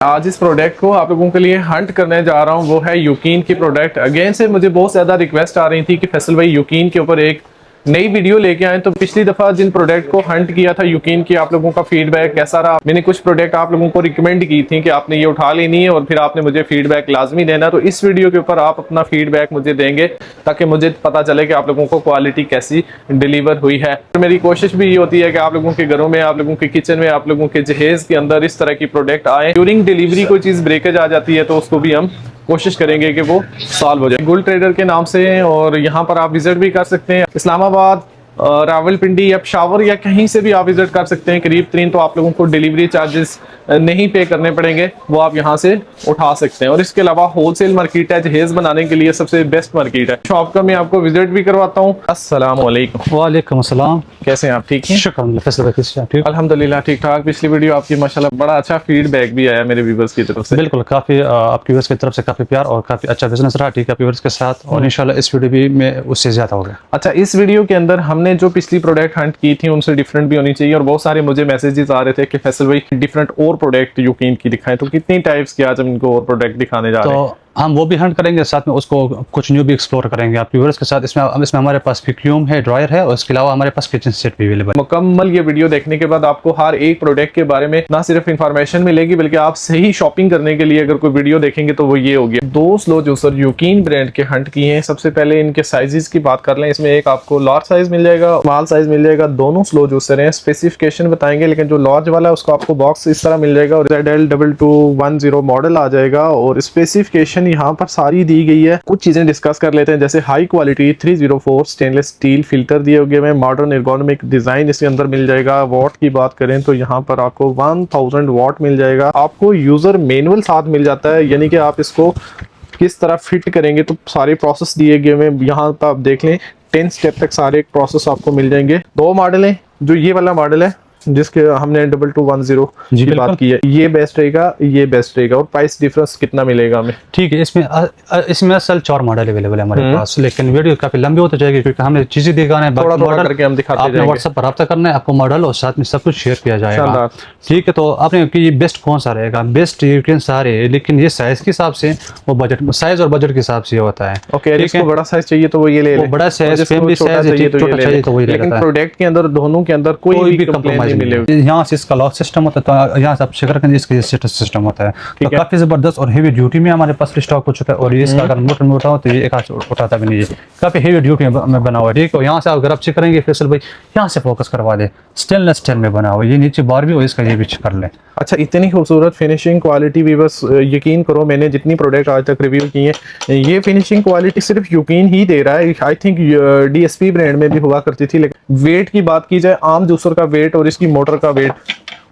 आज इस प्रोडक्ट को आप लोगों के लिए हंट करने जा रहा हूँ, वो है यूकीन की प्रोडक्ट। अगेन से मुझे बहुत ज़्यादा रिक्वेस्ट आ रही थी कि फैसल भाई यूकीन के ऊपर एक नई वीडियो लेके आए। तो पिछली दफ़ा जिन प्रोडक्ट को हंट किया था यूकीन की, आप लोगों का फीडबैक कैसा रहा? मैंने कुछ प्रोडक्ट आप लोगों को रिकमेंड की थी कि आपने ये उठा लेनी है और फिर आपने मुझे फीडबैक लाजमी देना। तो इस वीडियो के ऊपर आप अपना फीडबैक मुझे देंगे ताकि मुझे पता चले कि आप लोगों को क्वालिटी कैसी डिलीवर हुई है। तो मेरी कोशिश भी ये होती है कि आप लोगों के घरों में, आप लोगों के किचन में, आप लोगों के जहेज के अंदर इस तरह की प्रोडक्ट आए। ड्यूरिंग डिलीवरी कोई चीज़ ब्रेकेज आ जाती है तो उसको भी हम कोशिश करेंगे कि वो सॉल्व हो जाए। गोल्ड ट्रेडर के नाम से है और यहाँ पर आप विजिट भी कर सकते हैं। इस्लामाबाद, रावलपिंडी या पेशावर या कहीं से भी आप विजिट कर सकते हैं करीब तरीन। तो आप लोगों को डिलीवरी चार्जेस नहीं पे करने पड़ेंगे, वो आप यहाँ से उठा सकते हैं। और इसके अलावा होलसेल मार्केट है, जहेज बनाने के लिए सबसे बेस्ट मार्केट है। शॉप का मैं आपको विजिट भी करवाता हूँ। अस्सलाम वालेकुम। वालेकुम अस्सलाम। कैसे हैं आप? ठीक हैं? शुक्र अल्हम्दुलिल्लाह ठीक ठाक। पिछली वीडियो आपकी माशाल्लाह बड़ा अच्छा फीडबैक भी आया मेरे व्यूअर्स की तरफ से। बिल्कुल, काफ़ी आपके व्यूअर्स की तरफ से काफ़ी प्यार और काफ़ी अच्छा बिजनेस रहा, ठीक है, आपके व्यूअर्स के साथ। और इंशाल्लाह इस वीडियो भी में उससे ज़्यादा होगा। अच्छा, इस वीडियो के अंदर हमने जो पिछली प्रोडक्ट हंट की थी उनसे डिफरेंट भी होनी चाहिए। और बहुत सारे मुझे मैसेजेस आ रहे थे कि फैसल भाई डिफरेंट और प्रोडक्ट यूकीन की दिखाएं। तो कितनी टाइप्स के आज हम इनको और प्रोडक्ट दिखाने जा रहे हैं? हम वो भी हंट करेंगे, साथ में उसको कुछ न्यू भी एक्सप्लोर करेंगे आपके व्यूअर्स के साथ। इसमें हमारे पास वैक्यूम है, ड्रायर है और इसके अलावा हमारे पास किचन सेट भी अवेलेबल है। मुकम्मल ये वीडियो देखने के बाद आपको हर एक प्रोडक्ट के बारे में ना सिर्फ इंफॉर्मेशन मिलेगी बल्कि आप सही शॉपिंग करने के लिए अगर कोई वीडियो देखेंगे तो वो ये होगी। दो स्लो जूसर यूकीन ब्रांड के हंट किए हैं। सबसे पहले इनके साइजेस की बात कर लें। इसमें एक आपको लार्ज साइज मिल जाएगा, स्मॉल साइज मिल जाएगा। दोनों स्लो जूसर हैं। स्पेसिफिकेशन बताएंगे, लेकिन जो लार्ज वाला है उसको आपको बॉक्स इस तरह मिल जाएगा और ZL2210 मॉडल आ जाएगा। और स्पेसिफिकेशन यहाँ पर सारी दी गई है। कुछ चीजें डिस्कस कर लेते हैं, जैसे high quality 304 stainless steel filter दिए हुए हैं। मॉडर्न एर्गोनॉमिक डिजाइन इसके अंदर मिल जाएगा। वॉट की बात करें तो यहाँ पर आपको 1000 वॉट मिल जाएगा। आपको यूजर मैनुअल साथ मिल जाता है, यानी कि आप इसको किस तरह फिट करेंगे तो सारे प्रोसेस दिए गए हैं। यहाँ पर आप देख लें 10 स्टेप तक सारे प्रोसेस आपको मिल जाएंगे। दो मॉडल है, जो ये वाला मॉडल है जिसके हमने 2210 की बात की है, ये बेस्ट रहेगा, ये बेस्ट रहेगा। और प्राइस डिफरेंस कितना मिलेगा हमें? ठीक है, इसमें असल 4 मॉडल अवेलेबल है हमारे पास, लेकिन वीडियो काफी लंबी होती जाएगी क्योंकि हमने चीजें दिखाना है। थोड़ा थोड़ा करके हम दिखाते जाएंगे। आपने व्हाट्सएप पर रब्ता करना है, आपको मॉडल और साथ में सब कुछ शेयर किया जाएगा। ठीक है, तो आपने कि ये बेस्ट कौन सा रहेगा? बेस्ट यूकेन सारे, लेकिन ये साइज के हिसाब से, वो बजट साइज और बजट के हिसाब से होता है। ओके, इसको बड़ा साइज चाहिए तो वो ये ले ले, बड़ा साइज, फैमिली साइज चाहिए तो वही लेता है। प्रोडक्ट के अंदर दोनों के अंदर कोई भी कंप्रोमाइज नहीं मिलेगा। यहाँ इसका लॉक सिस्टम होता है, तो यहाँ से आप चेक रखेंगे इसका सिस्टम होता है। तो काफी जबरदस्त और हेवी ड्यूटी में हमारे पास स्टॉक हो चुका है। और ये इसका अगर मोटा हो तो ये एक हाथ उठाता भी नहीं है, काफी हेवी ड्यूटी में बना हुआ है। ठीक है, यहाँ से अगर आप चेक करेंगे फैसल भाई यहाँ से फोकस करवा दे, स्टेनलेस स्टील में बना हुआ है। ये नीचे बार भी हो, इसका ये भी चेक कर ले। अच्छा, इतनी खूबसूरत फिनिशिंग क्वालिटी भी, बस यकीन करो मैंने जितनी प्रोडक्ट आज तक रिव्यू की है, ये फिनिशिंग क्वालिटी सिर्फ यूकीन ही दे रहा है। आई थिंक DSP ब्रांड में भी हुआ करती थी। लेकिन वेट की बात की जाए, आम जूसर का वेट और इसकी मोटर का वेट,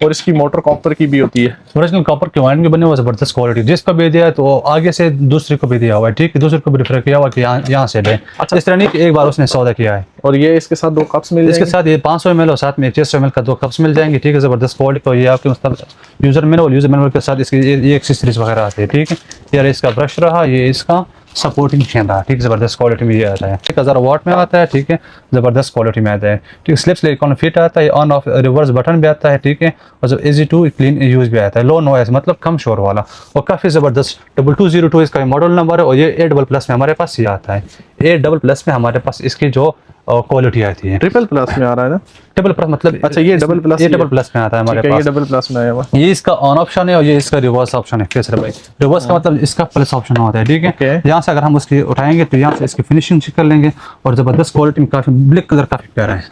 और इसकी मोटर कॉपर की भी होती है। ओरिजिनल कॉपर के वाइन में बने हुए जबरदस्त क्वालिटी, जिसका भी दिया है तो आगे से दूसरे को भी दिया हुआ है। ठीक है, दूसरे को भी रेफर किया हुआ कि यहाँ से ले। अच्छा, इस तरह नहीं कि एक बार उसने सौदा किया है। और ये इसके साथ 2 कप्स मिल जाएंगे। इसके साथ ये 500 ml और साथ में 600 ml का 2 कप्स मिल जाएंगे। ठीक है, जबरदस्त क्वालिटी। तो ये आपके मतलब यूजर मैनुअल के साथ इसकी ये एक्सेसरीज वगैरह आते हैं। ठीक है, यार इसका ब्रश रहा, ये इसका सपोर्टिंग चैन रहा। ठीक, जबरदस्त क्वालिटी में ये आता है। 1000 वाट में आता है। ठीक है, जबरदस्त क्वालिटी में आता है। ठीक, स्लिप्स लेकर फिट आता है, ऑन ऑफ रिवर्स बटन भी आता है। ठीक है, और जब इजी टू क्लीन यूज भी आता है। लो नॉइस मतलब कम शोर वाला, और काफी जबरदस्त 2202 इसका मॉडल नंबर है। और ये A++ में हमारे पास ये आता है। A++ में हमारे पास इसकी जो क्वालिटी आती है। ट्रिपल+ में आ रहा है ना? ट्रिपल+ मतलब अच्छा, ये डबल प्लस में आता है हमारे पास। ये डबल+ में आया हुआ। ये इसका ऑन ऑप्शन है और ये इसका रिवर्स ऑप्शन है। कैसे भाई? रिवर्स का मतलब इसका प्लस ऑप्शन होता है। ठीक है, यहाँ से अगर हम उसकी उठाएंगे तो यहाँ से इसकी फिनिशिंग चेक कर लेंगे। और जबरदस्त क्वालिटी में, काफी ब्लैक कलर काफी प्यारा है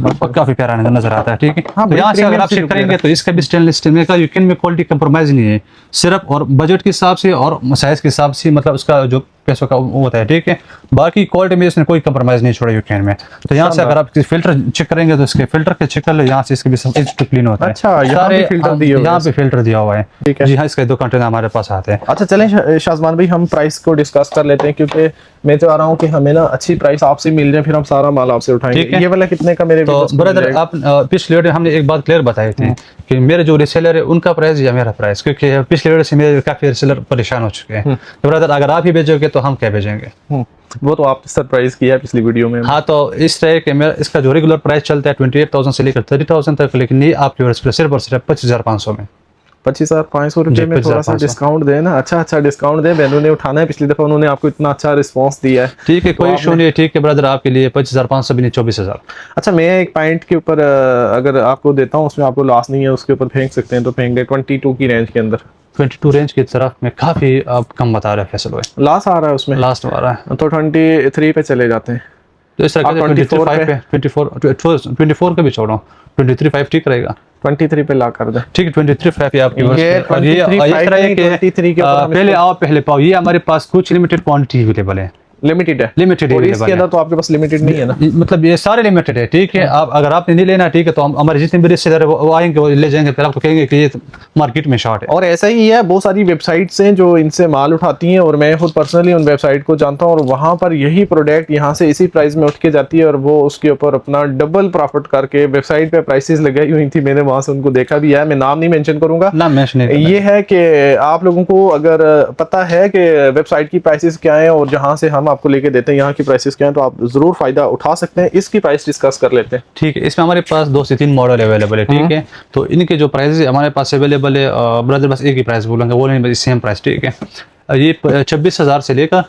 और काफी प्यारा नजर आता है। ठीक है, तो यहाँ से अगर आप चेक करेंगे तो इसका भी स्टेनलेस स्टील में का यूकेन में क्वालिटी कंप्रोमाइज नहीं है, सिर्फ और बजट के हिसाब से और साइज के हिसाब से, मतलब उसका जो पैसों का वो होता है। ठीक है, बाकी क्वालिटी में इसने कोई कंप्रोमाइज नहीं छोड़ा यूकेन में। तो यहाँ से अगर आप फिल्टर चेक करेंगे तो इसके फिल्टर के चेक कर लो, यहाँ से इसके भी सब क्लीन होता है। अच्छा, यहाँ पे फिल्टर दिया हुआ है। यहाँ पे फिल्टर दिया हुआ है। जी हाँ, इसके 2 कंटेनर हमारे पास आते हैं। अच्छा, चलें शाज़मान भाई हम प्राइस को डिस्कस कर लेते हैं, क्योंकि मैं चाह रहा हूँ कि हमें ना अच्छी प्राइस आपसे मिल जाए, फिर हम सारा माल आपसे उठाएंगे। ये वाला कितने का मेरे? तो ब्रदर, आप पिछले वीडियो हमने एक बात क्लियर बताई थी कि मेरे जो रिसेलर है उनका प्राइस या मेरा प्राइस, क्योंकि पिछले वीडियो से मेरे काफी रिसेलर परेशान हो चुके हैं। तो ब्रदर, अगर आप ही भेजोगे तो हम क्या भेजेंगे? वो तो आपने सरप्राइज किया पिछली वीडियो में। हाँ, तो इस तरह के मेरा इसका जो रेगुलर प्राइस चलता है 28,000 से लेकर 30,000 तक, लेकिन ये आपके सिर्फ और सिर्फ 25,500 में। 25,500 रुपये जी, में थोड़ा सा 25,500 डिस्काउंट दें ना, अच्छा डिस्काउंट दें। बेनू ने उठाना है, पिछली दफ़ा उन्होंने आपको इतना अच्छा रिस्पांस दिया है। ठीक है, कोई इशू नहीं है। ठीक है ब्रदर, आपके लिए 25,500 भी नहीं, 24,000। अच्छा, मैं एक पॉइंट के ऊपर अगर आपको देता हूँ, उसमें आपको लॉस नहीं है, उसके ऊपर फेंक सकते हैं तो फेंक दे 22 की रेंज के अंदर। 22 रेंज की तरफ में काफ़ी आप कम बता रहे हैं फैसल भाई, लॉस आ रहा है उसमें, लास्ट आ रहा है। तो 23 पे चले जाते हैं। तो इस तरह आप के 24 पे 24 का भी छोड़ो, 23.5 ठीक रहेगा। 23 पे ला कर दें। ठीक है, 23.5 आपकी वर्ष ये पे। और ये 23.5 इस तरह है नहीं, कि 23 के ऊपर हम पहले आओ पहले पाओ, ये हमारे पास कुछ लिमिटेड क्वांटिटी अवेलेबल है। लिमिटेड है, लिमिटेड और अवेलेबल इसके है। अंदर तो आपके पास लिमिटेड नहीं है ना। मतलब ये सारे लिमिटेड है। ठीक है, आप अगर आपने नहीं लेना ठीक है, तो हम हमारे जितने भी रिश्तेदार है वो आएंगे, वो ले जाएंगे, फिर आपको कहेंगे कि ये मार्केट में शॉर्ट है। और ऐसा ही है, बहुत सारी वेबसाइट्स हैं जो इनसे माल उठाती हैं, और मैं खुद पर्सनली उन वेबसाइट को जानता हूँ, और वहाँ पर यही प्रोडक्ट यहाँ से इसी प्राइस में उठ के जाती है, और वो उसके ऊपर अपना डबल प्रॉफिट करके वेबसाइट पे प्राइसेस लगाई हुई थी। मैंने वहाँ से उनको देखा भी है, मैं नाम नहीं मेंशन करूंगा। ना मेंशन नहीं, ये है कि आप लोगों को अगर पता है कि वेबसाइट की प्राइसेस क्या है और जहाँ से हम आपको लेके देते हैं यहाँ की प्राइसेस क्या है, तो आप जरूर फायदा उठा सकते हैं। इसकी प्राइस डिस्कस कर लेते हैं। ठीक है। इसमें हमारे पास 2 से 3 मॉडल अवेलेबल है। ठीक है, तो इनके जो प्राइस हमारे पास अवेलेबल है, ब्रदर बस एक ही प्राइस बोलेंगे, वो नहीं सेम प्राइस। ठीक है, ये 26,000 से लेकर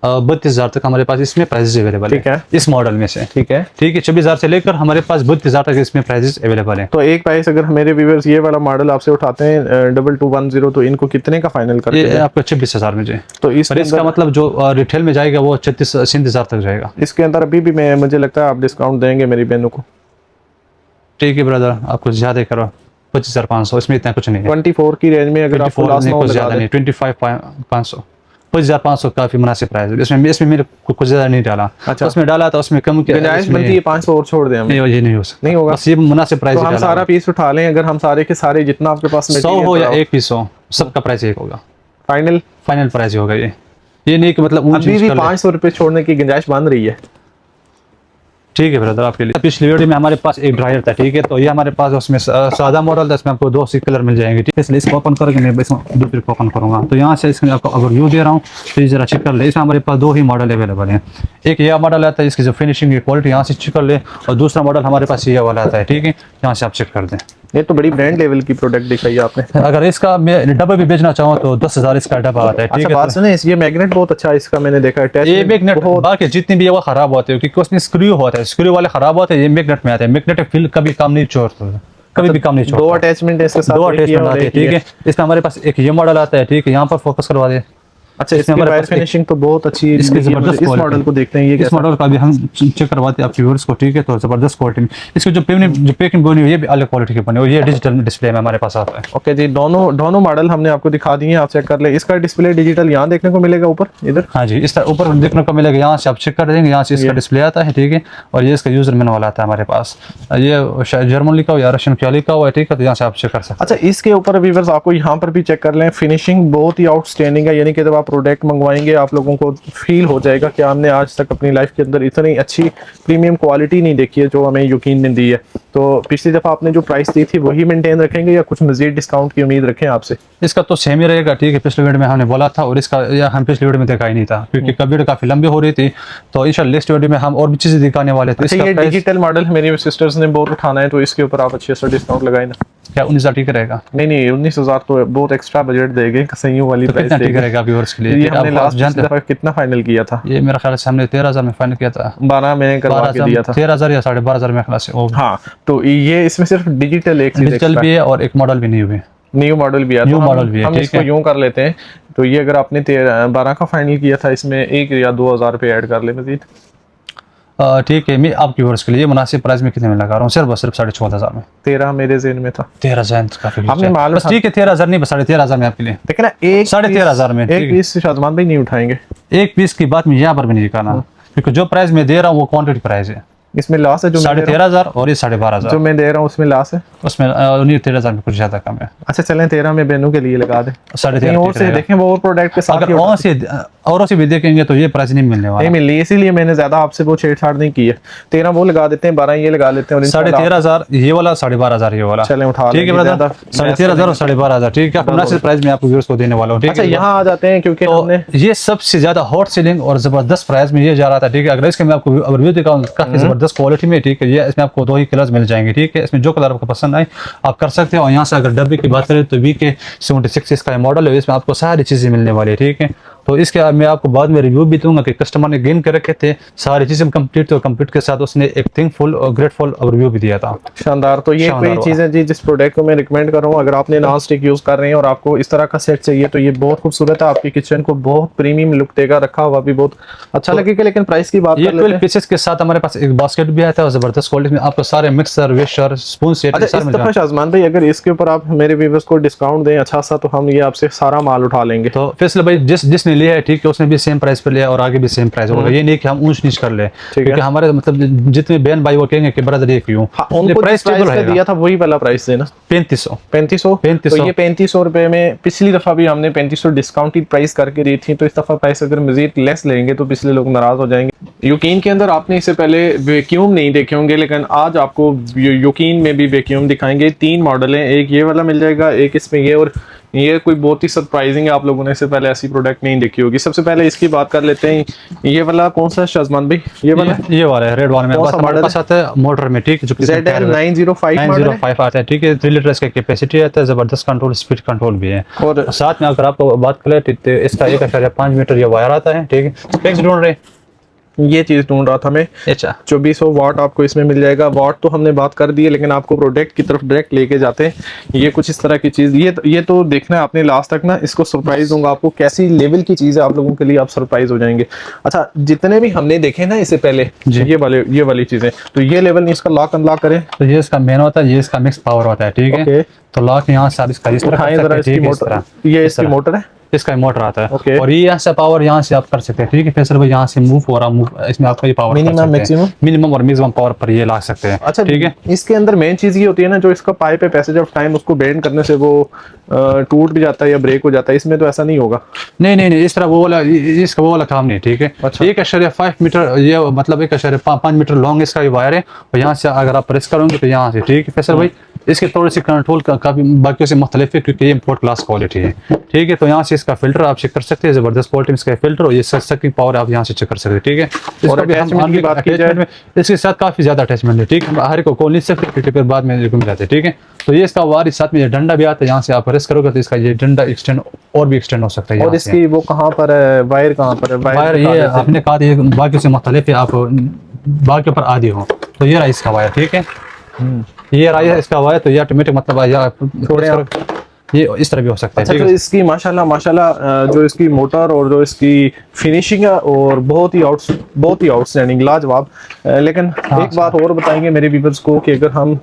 32,000 तक हमारे पास इसमें प्राइसेस अवेलेबल ठीक है। इस मॉडल में से। ठीक है, 26,000 से लेकर हमारे पास 32,000 तक इसमें प्राइसेस अवेलेबल है। तो एक प्राइस अगर मेरे व्यूअर्स ये वाला मॉडल आपसे उठाते हैं 2210, तो इनको कितने का फाइनल करते ये हैं? आपका 26,000 में जाए, तो इस पर इसका मतलब जो रिटेल में जाएगा वो 37,000 तक जाएगा। इसके अंदर अभी भी मैं मुझे लगता है आप डिस्काउंट देंगे मेरी बहनों को। ठीक है ब्रदर, आपको ज़्यादा करो 25,500, इसमें इतना कुछ नहीं है। 24 की रेंज में अगर आपको 24 लास्ट में ना कुछ लगा ज़्यादा दें। नहीं, 25,500, 25,500 काफ़ी मुनासिब प्राइस है। इसमें मेरे कुछ ज़्यादा नहीं डाला। अच्छा। उसमें डाला था, उसमें कम किया, गुंजाइश इसमें- बनती है 500 और छोड़ दें हम? नहीं, ये नहीं हो सकता, नहीं होगा। बस ये मुनासिब प्राइस तो हम सारा पीस उठा लें, अगर हम सारे के सारे जितना आपके पास 100 हो या 1 पीस हो, सबका प्राइस एक होगा। फाइनल फाइनल प्राइस ही होगा ये नहीं कि मतलब ऊंच अभी नीच भी कर ले। 500 रुपए छोड़ने की गुंजाइश बन रही है। ठीक है ब्रदर, आपके लिए पिछली वीडियो में हमारे पास एक ड्रायर था। ठीक है, तो ये हमारे पास उसमें सादा मॉडल था, इसमें आपको 2 सी कलर मिल जाएंगे। ठीक है, इसलिए इसको ओपन करके मैं इसमें दूसरे को ओपन करूंगा। तो यहाँ से इसमें आपको अगर व्यू दे रहा हूँ तो ये जरा चेक कर ले। इसमें हमारे पास 2 ही मॉडल अवेलेबल हैं। एक यह मॉडल आता है, इसकी जो फिनिशिंग की क्वालिटी यहाँ से चेक कर ले, और दूसरा मॉडल हमारे पास ये वाला आता है। ठीक है, यहाँ से आप चेक कर दें। ये तो बड़ी ब्रांड लेवल की प्रोडक्ट दिखाई आपने। अगर इसका मैं डब्बा भी बेचना चाहूँ तो 10,000 इसका डब्बा आता है। ठीक अच्छा, है, बात सुने, ये मैग्नेट बहुत अच्छा है इसका, मैंने देखा है। ये मैग्नेट बाकी जितनी भी है वो खराब होते हैं, क्योंकि उसमें स्क्रू होता है, स्क्रू वाले खराब होते हैं, ये मैग्नेट में आते हैं। मैग्नेट फील कभी काम नहीं छोड़ता, कभी भी काम नहीं छोड़ता। 2 अटैचमेंट है इसके साथ, 2 एक ये अटैचमेंट और आते हैं। एक ये। ठीक है, इसमें हमारे पास एक ये मॉडल आता है। ठीक है, यहाँ पर फोकस करवा दे। अच्छा, इसमें हमारे हमारे पास फिनिशिंग तो बहुत अच्छी है। इसकी देखिए, जबरदस्त इस quality। मॉडल को देखते हैं, ये इस कैसा? मॉडल का भी हम चेक करवाते हैं आपके व्यूअर्स को। ठीक है, तो जबरदस्त क्वालिटी में इसकी जो पैकिंग बनी हुई है, ये भी अलग क्वालिटी की बनी हुई है। ये डिजिटल डिस्प्ले में हमारे पास आता है। ओके जी, दोनों मॉडल हमने आपको दिखा दिए हैं, आप चेक कर ले। इसका डिस्प्ले डिजिटल यहाँ देखने को मिलेगा ऊपर इधर। हाँ जी, इस तरह ऊपर देखने को मिलेगा, यहाँ से आप चेक कर देंगे, यहाँ से इसका डिस्प्ले आता है। ठीक है, और ये इसका यूजर मैनुअल आता है हमारे पास। ये जर्मन लिखा हुआ या रशियन क्या लिखा हुआ है। ठीक है, तो यहाँ से आप चेक कर सकते हैं। अच्छा, इसके ऊपर व्यूअर्स आपको यहाँ पर भी चेक कर लें, फिनिशिंग बहुत ही आउटस्टैंडिंग है। यानी कि जब आप प्रोडक्ट मंगवाएंगे आप लोगों को फील हो जाएगा कि हमने आज तक अपनी लाइफ के अंदर इतनी अच्छी प्रीमियम क्वालिटी नहीं देखी है जो हमें यकीन ने दी है। तो पिछली दफ़ा आपने जो प्राइस दी थी वही मेंटेन रखेंगे या कुछ मजीद डिस्काउंट की उम्मीद रखें आपसे? इसका तो सेम ही रहेगा। ठीक है, पिछले वीडियो में हमने बोला था, और इसका हम पिछले वीडियो में देखा ही नहीं था, क्योंकि वीडियो काफी लंबी हो रही थी। तो इंशाल्लाह नेक्स्ट वीडियो में हम और भी चीजें दिखाने वाले थे। अच्छा, ये डिजिटल मॉडल मेरी सिस्टर्स ने बहुत उठाना है, तो इसके ऊपर आप अच्छे से डिस्काउंट लगाए ना। क्या 19,000 ठीक रहेगा? नहीं, 19,000 तो बहुत एक्स्ट्रा बजट देंगे, कसइयों वाली तो प्राइस कितना ठीक देंगे। रहेगा व्यूअर्स के लिए? ये ठीक है, हमने आप लास्ट जानते हैं, दफ़ा कितना फाइनल किया था? ये मेरा ख्याल से हमने 13,000 में फाइनल किया था। 12 मैंने करवा के दिया था। 13,000 या 12,500 में ख्याल से। हाँ, तो ये इसमें सिर्फ डिजिटल एक चीज डिजिटल भी है और एक मॉडल भी नहीं हुए, न्यू मॉडल भी है। न्यू तो मॉडल भी है। हम ठीक इसको है, यूं कर लेते हैं। तो ये अगर आपने 12 का फाइनल किया था, इसमें 1 या 2,000 रुपये ऐड कर ले मजीद। ठीक है, मैं आपकी व्यूअर्स के लिए मुनासिब प्राइस में कितने में लगा रहा हूँ? सिर्फ 14,500 में। 13 मेरे जेन में था। 13,000 काफी आपने माल बस। ठीक है, 13,000 नहीं, बस 13,500 में आपके लिए। देखिए ना, एक 13,500 में। एक पीस शाजमान भाई नहीं उठाएंगे। एक पीस की बात मैं यहाँ पर भी नहीं करना, क्योंकि जो प्राइस मैं दे रहा हूँ वो क्वांटिटी प्राइस है। इसमें लॉस है जो मैं दे रहा 13,500 और ये 12,500 हूं? जो मैं दे रहा हूँ उसमें लॉस है? उसमें 13,000 में कुछ ज्यादा कम है। अच्छा, चलें 13 में बहनों के लिए लगा दे। 13,500 और से देखें वो प्रोडक्ट के साथ अगर ही और उठा- से औरों से भी देखेंगे तो ये प्राइस नहीं मिलने वाला। नहीं मिल रही, इसीलिए मैंने ज्यादा आपसे वो छेड़छाड़ नहीं की है। 13 वो लगा देते हैं, 12 ये लगा लेते हैं और 13,500 ये वाला, 12,500 ये वाला। चलें उठा ठीक है लेंगे, ब्रदर, ज्यादा 13,500 और 12,500 ठीक है, मुनासिब प्राइस में आपको व्यूअर्स को देने वाला हूँ। ठीक अच्छा है, यहाँ आ जाते हैं क्योंकि तो हमने ये सबसे ज्यादा हॉट सेलिंग और जबरदस्त प्राइस में ये जा रहा था। ठीक है, अगर इसके मैं आपको रिव्यू दिखाऊं काफी जबरदस्त क्वालिटी में। ठीक है, ये इसमें आपको 2 ही कलर्स मिल जाएंगे। ठीक है, इसमें जो कलर आपको पसंद आए आप कर सकते हो। और यहाँ से अगर डब्बे की बात करें तो VK76 इसका मॉडल है, इसमें आपको सारी चीजें मिलने वाली है। ठीक है, तो इसके मैं आपको बाद में रिव्यू भी दूंगा कि कस्टमर ने गेन कर रखे थे सारी चीजें कंप्लीट, तो कंप्लीट के साथ उसने एक थिंकफुल और ग्रेटफुल रिव्यू भी दिया था। शानदार। तो ये कोई चीज़ है जी जिस प्रोडक्ट को मैं रिकमेंड कर रहा हूँ, अगर आपने नॉन स्टिक यूज कर रहे हैं और आपको इस तरह का सेट चाहिए तो ये बहुत खूबसूरत है, आपकी किचन को बहुत प्रीमियम लुक देगा, रखा हुआ भी बहुत अच्छा लगेगा। लेकिन प्राइस की बात ये कर लेते 12 हैं। पीसेस के साथ हमारे पास एक बास्केट भी आता है और जबरदस्त क्वालिटी में आपको सारे मिक्सर, वेशर, स्पून सेट अच्छा इस दफा शाजमान भाई अगर इसके ऊपर आप मेरे व्यूअर्स को डिस्काउंट दें अच्छा सा, तो हम ये आपसे सारा माल उठा लेंगे। तो फैसल भाई जिसने लिया है ठीक है, उसने भी सेम प्राइस पे लिया और आगे भी सेम प्राइस होगा। ये नहीं कि हम ऊंच नीच कर ले, क्योंकि हमारे मतलब जितने बहन भाई वो कहेंगे कि ब्रदर ये क्यों, उनको प्राइस टेबल है दिया था वही वाला प्राइस देना 3500। तो ये 3500 रुपए में पिछली दफा भी हमने 3500 डिस्काउंटेड प्राइस करके दी थी, तो इस दफा प्राइस अगर मजीद लेस लेंगे तो पिछले लोग नाराज हो जाएंगे। यकीन के अंदर आपने इससे पहले वैक्यूम नहीं देखे होंगे, लेकिन आज आपको यकीन में भी वैक्यूम दिखाएंगे। 3 मॉडल हैं, एक ये वाला मिल जाएगा, एक इसमें ये, और ये कोई बहुत ही सरप्राइजिंग है, आप लोगों ने इससे पहले ऐसी प्रोडक्ट नहीं देखी होगी। सबसे पहले इसकी बात कर लेते हैं, ये वाला कौन सा शाजमान भाई? ये वाला है रेड वाला में हमारे पास आता है मोटर में। ठीक है, जो ZL 905 आता है। ठीक है, 3 लीटर इसका कैपेसिटी आता है, जबरदस्त कंट्रोल, स्पीड कंट्रोल भी है। और साथ में अगर आपको बात करें तो इसका 1.5 मीटर ये वायर आता है। ठीक है, स्पेक्स ढूंढ रहे ये चीज ढूंढ रहा था मैं। अच्छा, 2400 वाट आपको इसमें मिल जाएगा। वाट तो हमने बात कर दी है, लेकिन आपको प्रोडक्ट की तरफ डायरेक्ट लेके जाते हैं। ये कुछ इस तरह की चीज, ये तो देखना है आपने लास्ट तक ना, इसको सरप्राइज दूंगा आपको कैसी लेवल की चीज है आप लोगों के लिए, आप सरप्राइज हो जाएंगे। अच्छा जितने भी हमने देखे ना इससे पहले ये वाली चीजें, तो ये लेवल नहीं, इसका लॉक अनलॉक करें तो ये इसका मेन होता है, ये इसका मिक्स पावर होता है। ठीक है, तो लॉक यहाँ से इसका इस तरह ये इसकी मोटर है, इसका मोटर आता है। Okay. और ये यहाँ से पावर यहाँ से आप कर सकते हैं। ठीक है, फैसल भाई यहाँ से मूव हो रहा, मूव इसमें आपका ये पावर मिनिमम और मैक्सिमम पावर पर ये ला सकते हैं। अच्छा ठीक है, इसके अंदर मेन चीज ये होती है ना, जो इसका पाइप है पैसेज ऑफ टाइम, उसको बेंड करने से वो टूट भी जाता है या ब्रेक हो जाता है। इसमें तो ऐसा नहीं होगा। नहीं, इस तरह वो वाला इसका वो वाला काम नहीं। ठीक है, अच्छा। 1.5 मीटर ये मतलब 1.5 मीटर लॉन्ग इसका ये वायर है, और यहाँ से अगर आप प्रेस करोगे तो यहाँ से। ठीक है फैसल भाई, इसके थोड़ी सी कंट्रोल काफी बाकियों से मुख्तलिफ है, क्योंकि ये इम्पोर्ट क्लास क्वालिटी है। ठीक है, तो यहाँ से इसका फिल्टर आप चेक कर सकते हैं, जबरदस्त क्वालिटी में इसका फिल्टर, और ये सकिंग पावर आप यहाँ से चेक कर सकते हैं। ठीक है, और अटैचमेंट की बात की जाए, इसके साथ काफी ज्यादा अटैचमेंट है। ठीक है, हर को खोल नहीं सकते क्योंकि फिर बाद में घूम जाते हैं। ठीक है, तो ये इसका वायर, साथ में ये डंडा भी आता है, यहाँ से आप प्रेस करोगे तो इसका ये डंडा एक्सटेंड और भी एक्सटेंड हो सकता है। और इसकी वो कहाँ पर है, वायर कहाँ पर है? वायर ये आपने कहा था बाकी से मुख्तलिफ है, आप बाकी पर आदि हो, तो ये रहा इसका वायर। ठीक है, ये रहा इसका वायर, तो ये ऑटोमेटिक मतलब थोड़े ये इस तरह भी हो सकता है। अच्छा, तो इसकी माशाल्लाह जो इसकी मोटर और जो इसकी फिनिशिंग है और बहुत ही आउटस्टैंडिंग, लाजवाब। लेकिन एक बात और बताएंगे मेरे व्यूअर्स को कि अगर हम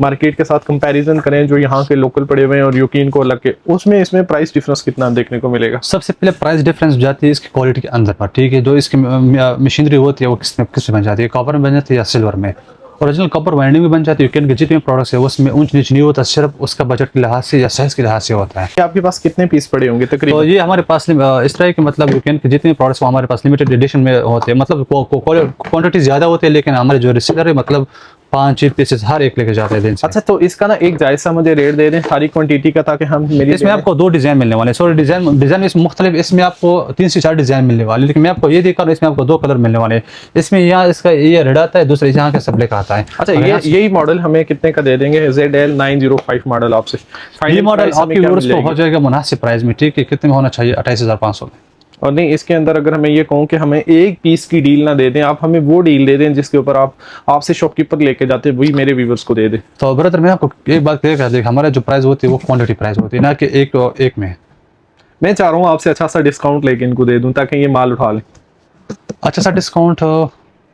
मार्केट के साथ कंपैरिजन करें जो यहाँ के लोकल पड़े हुए हैं और यकीन को अलग के, उसमें इसमें प्राइस डिफरेंस कितना देखने को मिलेगा? सबसे पहले प्राइस डिफरेंस जाती है इसकी क्वालिटी के अंदर पर। ठीक है, जो इसकी मशीनरी होती है वो किस में बन जाती है, कॉपर में बन जाती है या सिल्वर में। ओरिजिनल कॉपर वाइंडिंग में बन जाती है, यूकेन के जितने प्रोडक्ट्स है उसमें ऊंच नीच नहीं होता, सिर्फ उसका बजट के लिहाज से या साइज के लिहाज से होता है। आपके पास कितने पीस पड़े होंगे तकरीबन? तो ये हमारे पास इस तरह के मतलब यूकेन के जितने प्रोडक्ट्स वो हमारे पास लिमिटेड एडिशन में होते हैं, मतलब क्वांटिटी ज्यादा होती है, लेकिन हमारे जो रिसेलर है मतलब 5 पीसेस हर एक लेके जाते हैं दिन से। अच्छा, तो इसका ना एक जायजा मुझे रेट दे दें सारी क्वांटिटी का, ताकि हम इसमें आपको 2 डिजाइन मिलने वाले हैं। सॉरी, डिजाइन इसमें मुख्तलिफ, इसमें आपको 3 से 4 डिजाइन मिलने वाले, लेकिन मैं आपको ये दिखा रहा हूँ, इसमें आपको 2 कलर मिलने वाले हैं। इसमें यहाँ इसका ये रेड आता है, दूसरे यहाँ का सब्ले का आता है। अच्छा, यही मॉडल हमें कितने का दे देंगे? ZL 905 मॉडल आपसे ये मॉडल आपके व्यूअर्स को हो जाएगा मुनासिब प्राइस में। ठीक है, कितने में होना चाहिए? 28,500 में। और नहीं, इसके अंदर अगर हमें ये कहूँ कि हमें एक पीस की डील ना दे दें, आप हमें वो डील दे दें जिसके ऊपर आपसे शॉपकीपर लेके जाते हैं, वही मेरे व्यूअर्स को दे दें। तो ब्रदर मैं आपको एक बात क्लियर कर दूं, हमारा जो प्राइस होती है वो क्वांटिटी प्राइस होती है, ना कि एक में। मैं चाह रहा हूँ आपसे अच्छा सा डिस्काउंट लेके इनको दे दूं ताकि ये माल उठा लें। अच्छा सा डिस्काउंट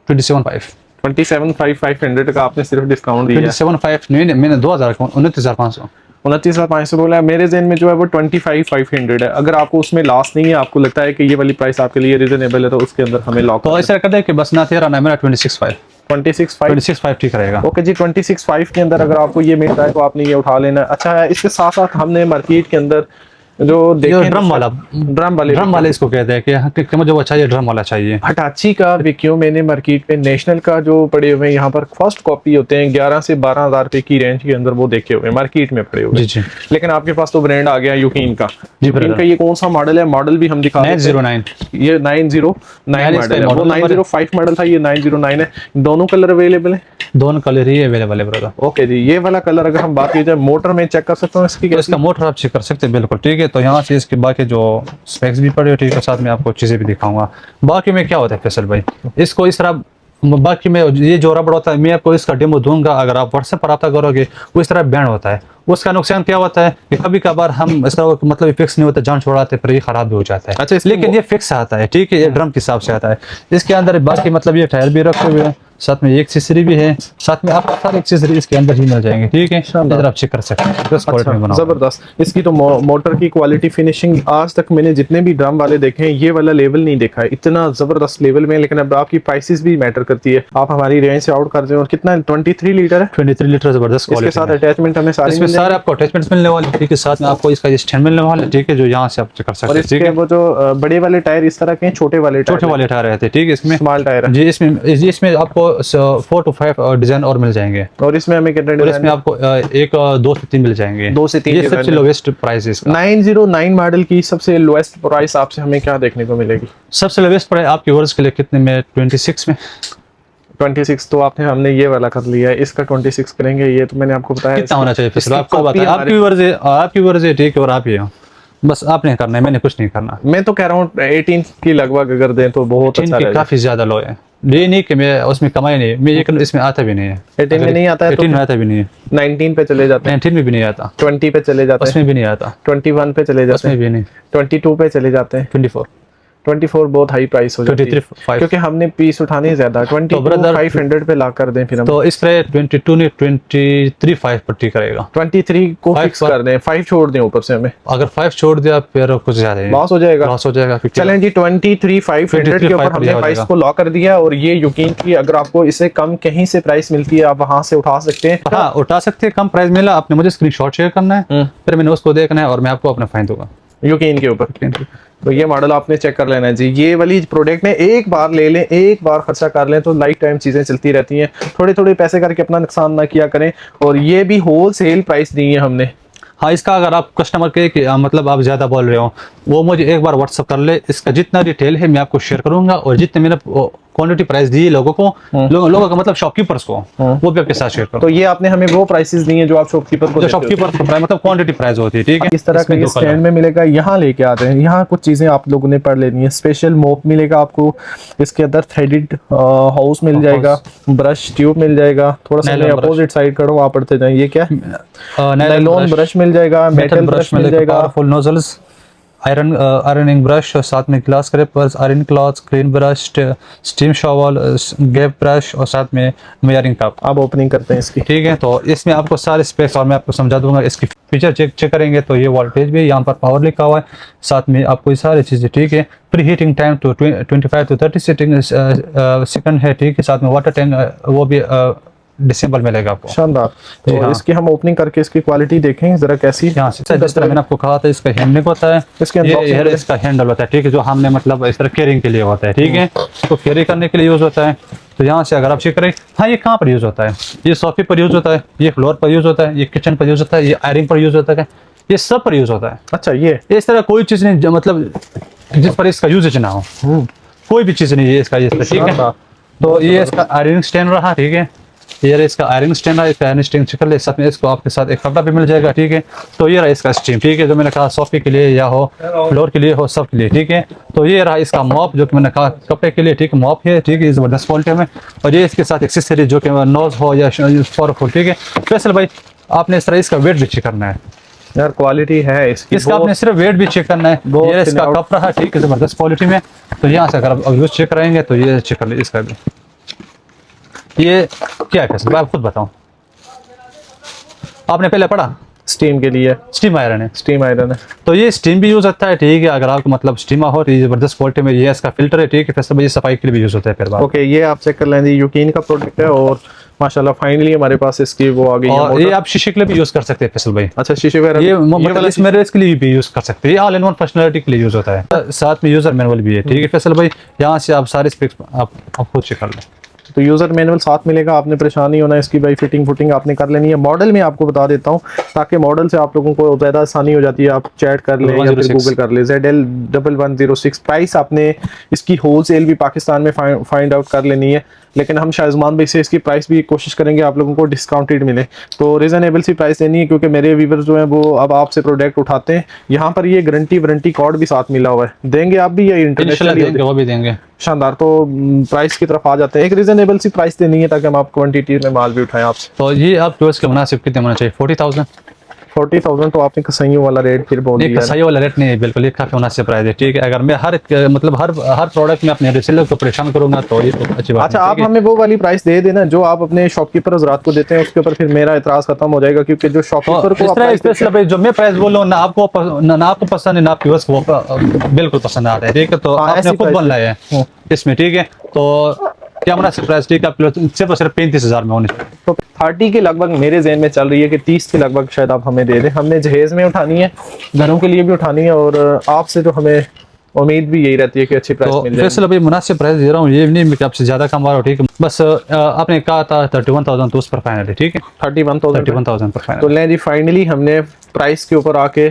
27,500 का आपने सिर्फ डिस्काउंट दिया है। 27,500 नहीं, मैंने 2,000 29,500 29,500 बोला है। मेरे ज़हन में जो है वो 25,500 है। अगर आपको उसमें लॉस नहीं है, आपको लगता है कि ये वाली प्राइस आपके लिए रीजनेबल है, तो उसके अंदर हमें लॉक तो ऐसा कर दे कि बस ना 13 ना मेरा 26,500 ठीक रहेगा। ओके जी, 26,500 के अंदर अगर आपको ये मिल रहा है तो आपने ये उठा लेना। अच्छा है, इसके साथ साथ हमने मार्केट के अंदर जो देखें ड्रम वाला, ड्रम वाले इसको कहते हैं कि मुझे वो चाहिए, ड्रम वाला चाहिए। हिटाची का विक्यो मैंने मार्केट में नेशनल का जो पड़े हुए हैं यहाँ पर फर्स्ट कॉपी होते हैं 11 से 12,000 रुपए की रेंज के अंदर, वो देखे हुए मार्केट में पड़े हुए। जी। लेकिन आपके पास तो ब्रांड आ गया यूकीन का। जी यूकीन का ये कौन सा मॉडल है? मॉडल भी हम दिखा देते हैं। 909, ये 909 मॉडल है। वो 905 मॉडल था, ये 909 है। दोनों कलर अवेलेबल है? दोनों कलर ही अवेलेबल है ब्रदर। ओके जी। ये वाला कलर अगर हम बात की जाए मोटर में चेक कर सकते हैं इसकी? तो इसका मोटर आप चेक कर सकते हैं बिल्कुल, ठीक है। तो यहाँ से इसके बाकी जो स्पेक्स भी पड़े, ठीक है, साथ में आपको चीज़ें भी दिखाऊंगा। बाकी में क्या होता है फैसल भाई, इसको इस तरह बाकी में ये जो रबड़ होता है, मैं आपको इसका डेमो दूंगा, अगर आप व्हाट्सएप पर रब्ता करोगे वो इस तरह बैंड होता है। उसका नुकसान क्या होता है कि कभी कभार हम इस तरह मतलब फिक्स नहीं होता, जान छोड़ाते पर ये खराब भी हो जाता है। अच्छा, लेकिन ये फिक्स आता है, ठीक है, ये ड्रम के हिसाब से आता है। इसके अंदर बाकी मतलब ये टायर भी रखे हुए हैं, साथ में एक एक्सेसरी भी है, साथ में आपको सारे एक्सेसरी इसके अंदर ही मिल जाएंगे, ठीक है। इधर आप चेक कर सकते हैं, क्वालिटी में बना हुआ है। जबरदस्त। इसकी तो मोटर की क्वालिटी फिनिशिंग आज तक मैंने जितने भी ड्रम वाले देखे हैं ये वाला लेवल नहीं देखा है, इतना जबरदस्त लेवल में। लेकिन अब आपकी प्राइसेस भी मैटर करती है, आप हमारी रेंज से आउट कर रहे हो। कितना 23 लीटर है? 23 लीटर जबरदस्त इसके साथ अटैचमेंट हमें सारे इसमें सारे आपको अटैचमेंट्स मिलने वाले, ठीक है। साथ में आपको इसका स्टैंड मिलने वाला है, ठीक है, जो यहाँ से आप चेक कर सकते हैं, ठीक है। वो जो बड़े वाले टायर इस तरह के हैं, छोटे वाले टायर रहते हैं, ठीक है। इसमें स्मॉल टायर है जी। इसमें आपको 4 to 5 डिजाइन और मिल जाएंगे। और इसमें हमें कितने और इसमें आपको 2 से 3 मिल जाएंगे। 2 से 3 ये सबसे लोवेस्ट प्राइस है इसका। 909 मॉडल की सबसे लोएस्ट प्राइस आपसे हमें क्या देखने को मिलेगी? सबसे लोवेस्ट प्राइस आपके वर्ष के लिए कितने में? 26 में। 26 तो हमने ये वाला कर लिया है, इसका 26 करेंगे। ये तो मैंने आपको बताया कितना होना चाहिए फिर आपको बताया, आपकी वर्ज है, ठीक है। और आप ही हो, बस आपने करना है, मैंने कुछ नहीं करना। मैं तो कह रहा हूँ 18 की लगभग अगर दें तो बहुत अच्छा रहेगा। काफी ज्यादा लो है, ये नहीं कि मैं उसमें कमाई नहीं, मैं ये इसमें आता भी नहीं है। 18 में नहीं आता है? 18 में आता भी नहीं है। 19 पे चले जाते हैं। 19 में भी नहीं आता। 20 पे चले जाते हैं। उसमें भी नहीं आता। 21 पे चले जाते उसमें भी नहीं। 22 पे चले जाते हैं। 24 बहुत हाई प्राइस हो जाती है 23 क्योंकि हमने पीस उठाने ज्यादा। 500 पे ला कर दें फिर हम। तो इस पर 22 नहीं 23.5 पर ठीक करेगा। 23 को फिक्स कर दें, 5 छोड़ दें ऊपर से हमें। अगर 5 छोड़ दिया फिर कुछ ज्यादा लॉस हो जाएगा। चलें जी 23,500 के ऊपर हमने प्राइस को लॉक कर दिया। और ये यकीन की अगर आपको इससे कम कहीं से प्राइस मिलती है आप वहां से उठा सकते हैं। हाँ उठा सकते हैं। कम प्राइस मिला, आपने मुझे स्क्रीनशॉट शेयर करना है, फिर मैंने उसको देखना है और मैं आपको अपना फाइन दूंगा यकीन के ऊपर। तो ये मॉडल आपने चेक कर लेना है जी। ये वाली प्रोडक्ट में एक बार ले लें, एक बार खर्चा कर लें तो लाइफ टाइम चीजें चलती रहती हैं। थोड़े थोड़े पैसे करके अपना नुकसान ना किया करें। और ये भी होल सेल प्राइस दी है हमने। हाँ इसका अगर आप कस्टमर के मतलब आप ज्यादा बोल रहे हो, वो मुझे एक बार व्हाट्सअप कर ले, इसका जितना डिटेल है मैं आपको शेयर करूंगा। और जितने मैंने क्वांटिटी प्राइस दी है लोगों को, लोगों का मतलब शॉपकीपर्स को, वो भी आपके साथ शेयर करूँ। तो ये आपने हमें वो प्राइसेस दी हैं जो आप शॉपकीपर को, शॉपकीपर को मतलब क्वांटिटी प्राइस होती है, ठीक है। इस तरह का ये स्टैंड में मिलेगा। यहाँ लेके आते हैं, यहाँ कुछ चीजें आप लोगों ने पढ़ लेनी है। स्पेशल मोप मिलेगा आपको, इसके अंदर थ्रेडेड हाउस मिल जाएगा, ब्रश ट्यूब मिल जाएगा। थोड़ा सा मैं अपोजिट साइड करूँ, आप पढ़ते जाएं। ये क्या है? नायलॉन ब्रश मिल जाएगा, मेटल ब्रश मिल जाएगा, पावरफुल नोजल्स, आयरनिंग ब्रश, और साथ में glass scrapers, iron clothes, clean brush, steam shovel, gap brush, और साथ में मेजरिंग कप। आप ओपनिंग करते हैं इसकी, ठीक है। तो इसमें आपको सारे स्पेक्स और मैं आपको समझा दूंगा। इसकी फीचर चेक करेंगे तो ये वोल्टेज भी, यहाँ पर पावर लिखा हुआ है, साथ में आपको ये सारी चीज़ें, ठीक है। प्री हीटिंग टाइम तो 25 to 30 सेकंड है, ठीक है। साथ में वाटर टैंक वो भी डिसेंबल मिलेगा आपको। शानदार। तो हाँ। इसकी हम ओपनिंग करके इसकी क्वालिटी देखें जरा कैसी। यहाँ से जिस तरह मैंने आपको कहा था, इसका हैंडल होता है, ये इसका हैंडल होता है, ठीक है, जो हमने मतलब इस तरह कैरिंग के लिए होता है, ठीक है। तो कैरी करने के लिए यूज होता है। तो यहाँ से अगर आप चेक करें, हाँ ये कहाँ पर यूज होता है? ये सोफे पर यूज होता है, ये फ्लोर पर यूज होता है, ये किचन पर यूज होता है, ये आयरिंग पर यूज होता है, ये सब पर यूज होता है। अच्छा, ये इस तरह कोई चीज़ नहीं मतलब जिस पर इसका यूजेज ना हो, कोई भी चीज़ नहीं है इसका, ठीक है। तो ये इसका आयरनिंग स्टैंड रहा, ठीक है। ये इसका आयरन स्टैंड है, इसका आयरन स्टैंड चिकन ले, साथ में इसको आपके साथ एक कपड़ा भी मिल जाएगा, ठीक है। तो ये रहा इसका स्टीम, ठीक है, जो मैंने कहा सोफे के लिए या हो, फ्लोर के लिए हो, सब के लिए, ठीक है। तो ये रहा इसका मॉप, जो कि मैंने कहा कपड़े के लिए, ठीक है, मॉप है, ठीक है, जबरदस्त क्वालिटी में। और ये इसके साथ एक्सेसरी जो कि नोज हो या पावरफुल, ठीक है। फैसल भाई आपने इस तरह इसका वेट भी चेक करना है यार, क्वालिटी है इसका, आपने सिर्फ वेट भी चेक करना है। ये इसका कपड़ा है, ठीक है, जबरदस्त क्वालिटी में। तो यहाँ से अगर आप यूज चेक करेंगे तो ये चेक कर लीजिए इसका भी। ये क्या है फैसल, आप खुद बताओ, आपने पहले पढ़ा? स्टीम के लिए स्टीम आयरन है, स्टीम आयरन है। तो ये स्टीम भी यूज होता है, ठीक है। अगर आपको मतलब स्टीमा हो तो ये जबरदस्त क्वालिटी में, ये इसका फिल्टर है, ठीक है। फैसल भाई ये सफाई के लिए भी यूज होता है फिर बात। ओके, ये आप चेक कर लें, यूकीन का प्रोडक्ट है और माशाल्लाह फाइनली हमारे पास इसकी वो आ गई है और ये मोटर। आप शीशे के लिए भी यूज कर सकते हैं फैसल भाई। अच्छा शीशे वगैरह ये वाला मतलब इसमें रेस के लिए भी यूज कर सकते हैं, ये ऑल इन वन फंक्शनलिटी के लिए यूज होता है। साथ में यूजर मैनुअल भी है, ठीक है फैसल भाई। यहाँ से आप सारे स्पेक्स आप खुद चेक कर लें। तो यूज़र मैनुअल साथ मिलेगा, आपने परेशान नहीं होना इसकी भाई, फिटिंग फुटिंग आपने कर लेनी है। मॉडल में आपको बता देता हूँ ताकि मॉडल से आप लोगों को ज़्यादा आसानी हो जाती है, आप चैट कर लें या फिर 1106 गूगल कर लें। ZL1106 प्राइस आपने इसकी होलसेल भी पाकिस्तान में फाइंड आउट कर लेनी है, लेकिन हम शाहजमान भाई से इसकी प्राइस भी कोशिश करेंगे आप लोगों को डिस्काउंटेड मिले, तो रीज़नेबल सी प्राइस देनी है, क्योंकि मेरे व्यूवर्स जो हैं वो अब आपसे प्रोडक्ट उठाते हैं। यहाँ पर ये गारंटी वारंटी कार्ड भी साथ मिला हुआ है, देंगे आप भी या इंशाल्लाह इंटरनेशनल? देंगे, वो भी देंगे। शानदार। तो प्राइस की तरफ आ जाते हैं, एक रीजनेबल सी प्राइस देनी है ताकि हम आप क्वांटिटी में माल भी उठाएं आपसे। तो ये आप टूर्स के मुनासिब कितने होना चाहिए? 40,000। 40,000 तो आपने कसाइयों वाला रेट फिर बोल नहीं दिया। सही वाला रेट नहीं है बिल्कुल, ये काफी मुनासिब प्राइस है, ठीक है। अगर मैं हर मतलब हर प्रोडक्ट में अपने रिसेलर को परेशान करूंगा तो ये तो अच्छी बात अच्छा नहीं, आप ठीक है? हमें वो वाली प्राइस दे देना जो आप अपने शॉपकीपर हजरात को देते हैं, उसके ऊपर फिर मेरा एतराज खत्म हो जाएगा, क्योंकि जो शॉपकीपर तो को इस आप तरह price देते स्पेशल भाई जो मैं प्राइस बोल रहा हूँ ना आपको पसंद है ना आपके व्यूअर्स को बिल्कुल पसंद आता है, ठीक है। तो हाँ, आपने ऐसी खुद price बन लाया है इसमें, ठीक है। तो क्या मुनासिब प्राइस, ठीक है, आपके सिर्फ और सिर्फ 35,000 में होने चाहिए। तो 30 के लगभग मेरे जहन में चल रही है कि 30 के लगभग शायद आप हमें दे दें। हमने जहेज में उठानी है, घरों के लिए भी उठानी है, और आपसे तो हमें उम्मीद भी यही रहती है कि अच्छी प्राइस तो मिल जाए। फैसल अभी मुनासिब प्राइस दे रहा हूँ, ये नहीं कि आपसे ज्यादा कम आ रहा हो, ठीक है। बस आपने कहा था 31,000 तो उस पर फाइनल है, ठीक है। 31,000 31,000 पर तो फाइनल। लें जी, फाइनली हमने प्राइस के ऊपर आके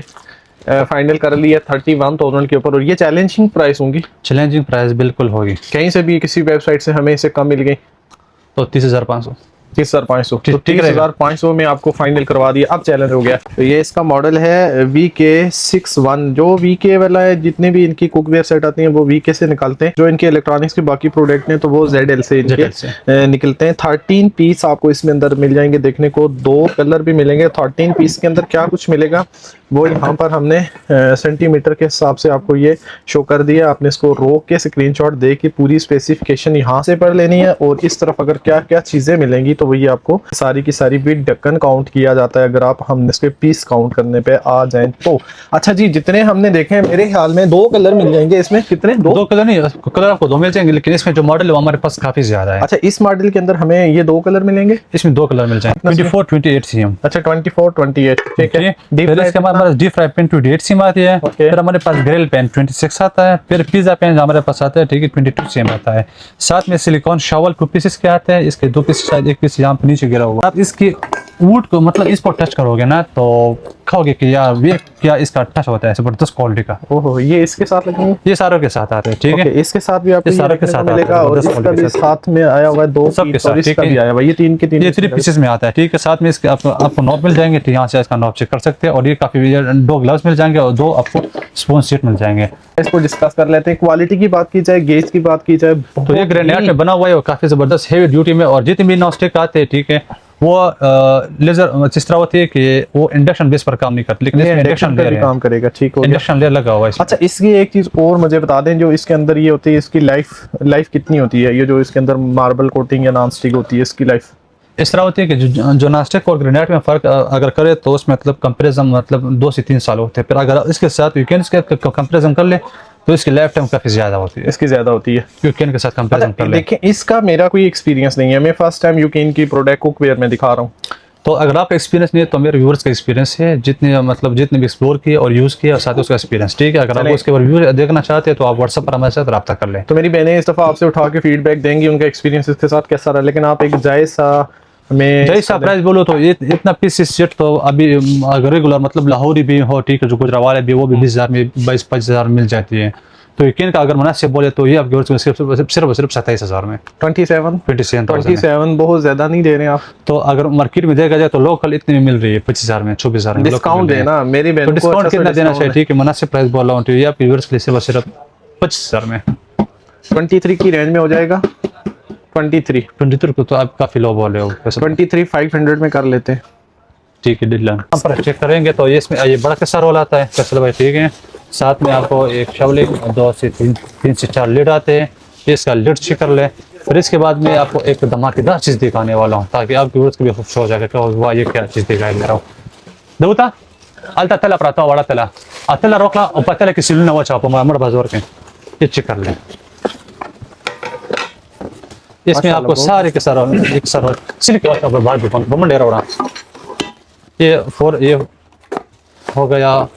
फाइनल कर लिया 31,000 के ऊपर, और ये चैलेंजिंग प्राइस होंगी, चैलेंजिंग प्राइस बिल्कुल होगी। कहीं से भी किसी वेबसाइट से हमें इससे कम मिल गई तो 30,500। 30,500, तो ठीक रहेगा। 30,500 में आपको फाइनल करवा दिया। अब चैलेंज हो गया। तो ये इसका मॉडल है VK61। जो VK वाला है, जितने भी इनकी कुकवेयर सेट आती हैं वो VK से निकलते हैं, जो इनके इलेक्ट्रॉनिक्स के बाकी प्रोडक्ट हैं तो वो ZL से इनके ZL से। निकलते हैं। 13 पीस आपको इसमें अंदर मिल जाएंगे देखने को, 2 कलर भी मिलेंगे। 13 पीस के अंदर क्या कुछ मिलेगा वो यहाँ पर हमने सेंटीमीटर के हिसाब से आपको ये शो कर दिया। आपने इसको रोक के स्क्रीनशॉट दे के पूरी स्पेसिफिकेशन यहाँ से पढ़ लेनी है, और इस तरफ अगर क्या क्या चीज़ें मिलेंगी तो वही आपको सारी की सारी भी ढक्कन काउंट किया जाता है, अगर आप हम इसके पीस काउंट करने पे आ जाएं तो। अच्छा जी, जितने हमने देखे हैं मेरे ख्याल में 2 कलर मिल जाएंगे इसमें। कितने? 2 दो कलर नहीं, कलर आपको 2 मिल जाएंगे, लेकिन इसमें जो मॉडल है वो हमारे पास काफी ज्यादा है। अच्छा, इस मॉडल के अंदर हमें ये 2 कलर मिलेंगे। इसमें 2 कलर मिल जाएंगे, 24 28 सीएम। अच्छा 24 28, ठीक है। फिर इसके बाद हमारे डीप फ्राई पेन 28 सीएम आती है। Okay. फिर हमारे पास ग्रिल पेन 26 आता है। फिर पिज्जा पेन हमारे पास आता है, ठीक है, 22 सीएम आता है। साथ में सिलिकॉन शॉवल 2 पीसेस के आते हैं, इसके 2 पीस शायद 1 पीस यहाँ पे नीचे गिरा हुआ। आप इसकी वुड को मतलब इस पर टच करोगे ना तो कहोगे कि यार ये क्या इसका टच होता है, जबरदस्त क्वालिटी का। ओहो, ये इसके साथ लगेंगे? ये सारों के साथ आते हैं, ठीक है। ओके, इसके साथ भी आपको ये सारे के देखने को साथ मिलेगा, आता है, और जबरदस्त इसका भी क्वालिटी के साथ में आया हुआ है 2 सबके पीस, साथ, और इसका ठीक है। भी आया हुआ है, ये 3 के 3 ये 3 पीसेस में आता है, ठीक है। साथ में इसके आपको नॉब मिल जाएंगे, तो यहाँ से इसका नॉब चेक कर सकते हैं। और ये काफी 2 ग्लव्स मिल जाएंगे और 2 आपको स्पून सेट मिल जाएंगे। इसको डिस्कस कर लेते हैं। क्वालिटी की बात की जाए, गेज की बात की जाए, तो ये ग्रेनाइट में बना हुआ है, वो काफी जबरदस्त हेवी ड्यूटी में। और जितने भी नॉनस्टिक आते हैं, ठीक है, वो लेजर जिस तरह होती है कि वो इंडक्शन बेस पर काम नहीं करती, लेकिन इसमें इंडक्शन पे लेयर भी है, काम करेगा, ठीक हो गया। इंडक्शन लेयर लगा हुआ है इसमें। अच्छा, इसकी एक चीज और मुझे बता दें, जो इसके अंदर ये होती है, इसकी लाइफ कितनी होती है? ये जो इसके अंदर मार्बल कोटिंग या नॉन स्टिक होती है, इसकी लाइफ इस तरह होती है कि जो नॉनस्टिक और ग्रेनाइट में फर्क अगर करे तो उसमें मतलब कंपेरिजन मतलब 2 से 3 साल होते हैं। फिर अगर इसके साथ वीकेंड्स के कंपेरिजन कर ले तो इसकी लाइफ टाइम काफी ज्यादा होती है, इसकी ज्यादा होती है वीकेंड के साथ कंपेरिजन कर ले। देखिए, इसका मेरा कोई एक्सपीरियंस नहीं है, मैं फर्स्ट टाइम यूकेन की प्रोडक्ट कुकवेयर में दिखा रहा हूँ। तो अगर आपका एक्सपीरियंस नहीं है तो मेरे व्यूअर्स का एक्सपीरियंस है, जितने भी एक्सप्लोर किए और यूज़ किया, और साथ ही उसका एक्सपीरियंस, ठीक है। अगर आप उसके रिव्यू देखना चाहते हैं तो आप व्हाट्सएप पर हमारे साथ रब्ता कर लें। तो मेरी बहनें इस दफ़ा आपसे उठा के फीडबैक देंगी उनका एक्सपीरियंस इसके साथ कैसा रहा, लेकिन आप एक जायज़ सा हमें जैसा प्राइस बोलो तो ये इतना पीस सेट तो अभी अगर रेगुलर मतलब लाहौरी भी हो, ठीक है, जो गुजरावाले भी, वो भी 20,000 में 22-25,000 मिल जाती है। तो यकीन का अगर मुनासिब बोले तो ये आपके वर्ष में सिर्फ 27,000 में 27 बहुत ज्यादा नहीं दे रहे हैं आप। तो अगर मार्केट में देखा जाए तो लोकल इतनी में मिल रही है 25,000 में, 24,000 में। डिस्काउंट देना मेरी बहन तो को, डिस्काउंट अच्छा सा कितना देना चाहिए, डिस्काउंट ठीक है, मुनासिब प्राइस बोल रहा हूँ, तो ये आपके व्यूअर्स के लिए सिर्फ 25,000 में 23 की रेंज में हो जाएगा। 23 को तो आप काफी लो बोल रहे हो। 23,500 में कर लेते हैं, ठीक है, डील हम पर चेक करेंगे तो ये इसमें ये बड़ा कैसा रोल आता है फैसल भाई, ठीक है। साथ में आपको एक शवलिंग 2 से 3 से 4 लिड आते हैं, इसका लिड चेक कर ले। फिर इसके बाद में आपको एक धमाकेदार चीज़ दिखाने वाला हूँ ताकि आपके व्यूअर्स को भी खुश हो जाएगा कि वाह ये क्या चीज़ दिखाई दे रहा हूँ। दबुता alta tela prata wala tela atela rokla opatela ki siluna wacha po mar bazor के ये चेक कर ले। इसमें आपको सारे के सारा एक सारा सिल्क का बाहर बमन डेरा हो रहा। ये हो गया,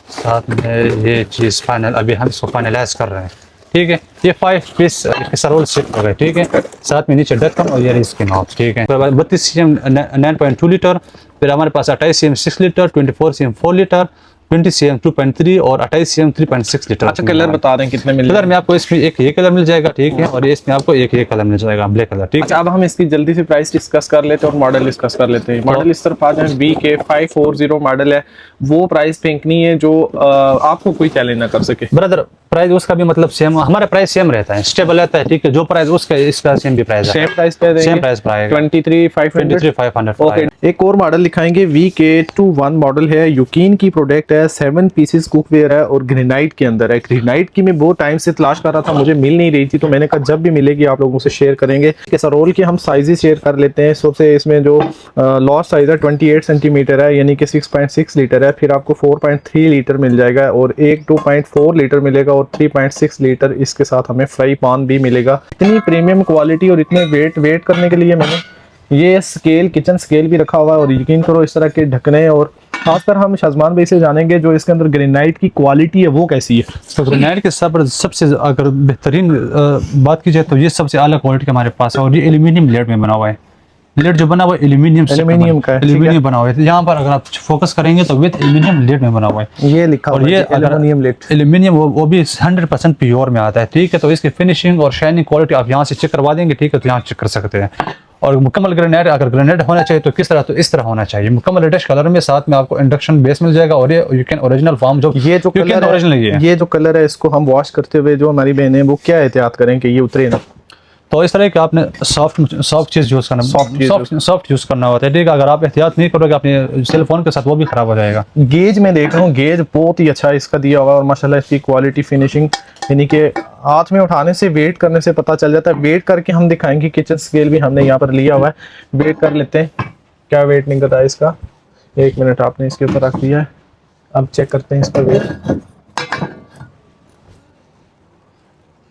साथ में ये चीज़ फाइनल, अभी हम इसको फाइनलाइज कर रहे हैं, ठीक है। ये 5 पीस सरोल सेट हो गए, ठीक है। साथ में नीचे ढक्कन और ये इसकी नॉब, ठीक है। 32 cm 9.2 लीटर, फिर हमारे पास 28 cm 6 litre, 24 cm 4 litre, 20 cm 2.3 और 28 cm 3.6 लीटर। अच्छा, कलर बता दें कितने मिल कलर में आपको इसमें एक ये कलर मिल जाएगा, ठीक है, और इसमें आपको एक ये कलर मिल जाएगा, ब्लैक कलर, ठीक है। अच्छा, अब हम इसकी जल्दी से प्राइस डिस्कस कर लेते हैं और मॉडल डिस्कस कर लेते हैं। मॉडल इस तरफ आ जाए, VK540 मॉडल है, वो प्राइस फेंकनी है जो आपको कोई चैलेंज ना कर सके। ब्रदर प्राइस उसका भी मतलब सेम, हमारा प्राइस सेम रहता है, स्टेबल रहता है, ठीक है। जो प्राइस उसका इसका सेम भी प्राइस है, सेम प्राइस पे देंगे, सेम प्राइस पाएगा 23,500। ओके। एक और मॉडल दिखाएंगे, VK21 मॉडल है, यूकीन की प्रोडक्ट है, 7 पीसेस कुकवेयर है और ग्रेनाइट के अंदर है। ग्रेनाइट की मैं बहुत टाइम से तलाश कर रहा था, मुझे मिल नहीं रही थी, तो मैंने कहा जब भी मिलेगी आप लोगों से शेयर करेंगे। कैसरोल के हम साइजेस शेयर कर लेते हैं। सबसे इसमें जो लॉस साइज है 28 सेंटीमीटर है, यानी कि 6.6 लीटर है। फिर आपको 4.3 लीटर मिल जाएगा और एक 2.4 लीटर मिलेगा और 3.6 लीटर इसके साथ हमें फ्राई पान भी मिलेगा। इतनी प्रीमियम क्वालिटी और इतने वेट करने के लिए मैंने ये स्केल, किचन स्केल भी रखा हुआ है। और यकीन करो इस तरह के ढकने, और खासकर हम शाजमान भाई से जानेंगे जो इसके अंदर ग्रेनाइट की क्वालिटी है वो कैसी है। तो ग्रेनाइट के सबसे अगर बेहतरीन बात की जाए तो ये सबसे अलग क्वालिटी का हमारे पास है, और ये एल्यूमिनियम लेड में बना हुआ है। लेड जो बना हुआ है एल्यूमिनियम का है, एल्यूमिनियम बना हुआ है। यहाँ पर अगर आप फोकस करेंगे तो विद एल्यूमिनियम लेड में बना हुआ है, ये लिखा हुआ है। और ये एल्यूमिनियम लेड, एल्यूमिनियम वो भी 100% प्योर में आता है, ठीक है। तो इसकी फिनिशिंग और शाइनिंग क्वालिटी आप यहाँ से चेक करवा देंगे, ठीक है, तो यहाँ चेक कर सकते हैं। और मुकम्मल ग्रेनाइट, अगर ग्रेनाइट होना चाहिए तो किस तरह, तो इस तरह होना चाहिए, मुकम्मल रेडिश कलर में, साथ में आपको इंडक्शन बेस मिल जाएगा। और ये यूकेन ओरिजिनल फॉर्म जो ये जो कलर ओरिजिनल ये जो कलर है, इसको हम वॉश करते हुए जो हमारी बहनें वो क्या एहतियात करें कि ये उतरे ना। तो इस तरह के आपने सॉफ्ट चीज़ यूज़ करना, सॉफ्ट यूज़ करना होता है, ठीक है। अगर आप एहतियात नहीं करोगे अपने सेल फोन के साथ, वो भी खराब हो जाएगा। गेज में देख रहा हूँ, गेज बहुत ही अच्छा इसका दिया हुआ है और माशाल्लाह इसकी क्वालिटी, फिनिशिंग, यानी कि हाथ में उठाने से, वेट करने से पता चल जाता है। वेट करके हम दिखाएंगे, किचन स्केल भी हमने यहाँ पर लिया हुआ है, वेट कर लेते हैं। क्या वेट निकलता है इसका, 1 मिनट आपने इसके ऊपर रख दिया है, अब चेक करते हैं इसका वेट।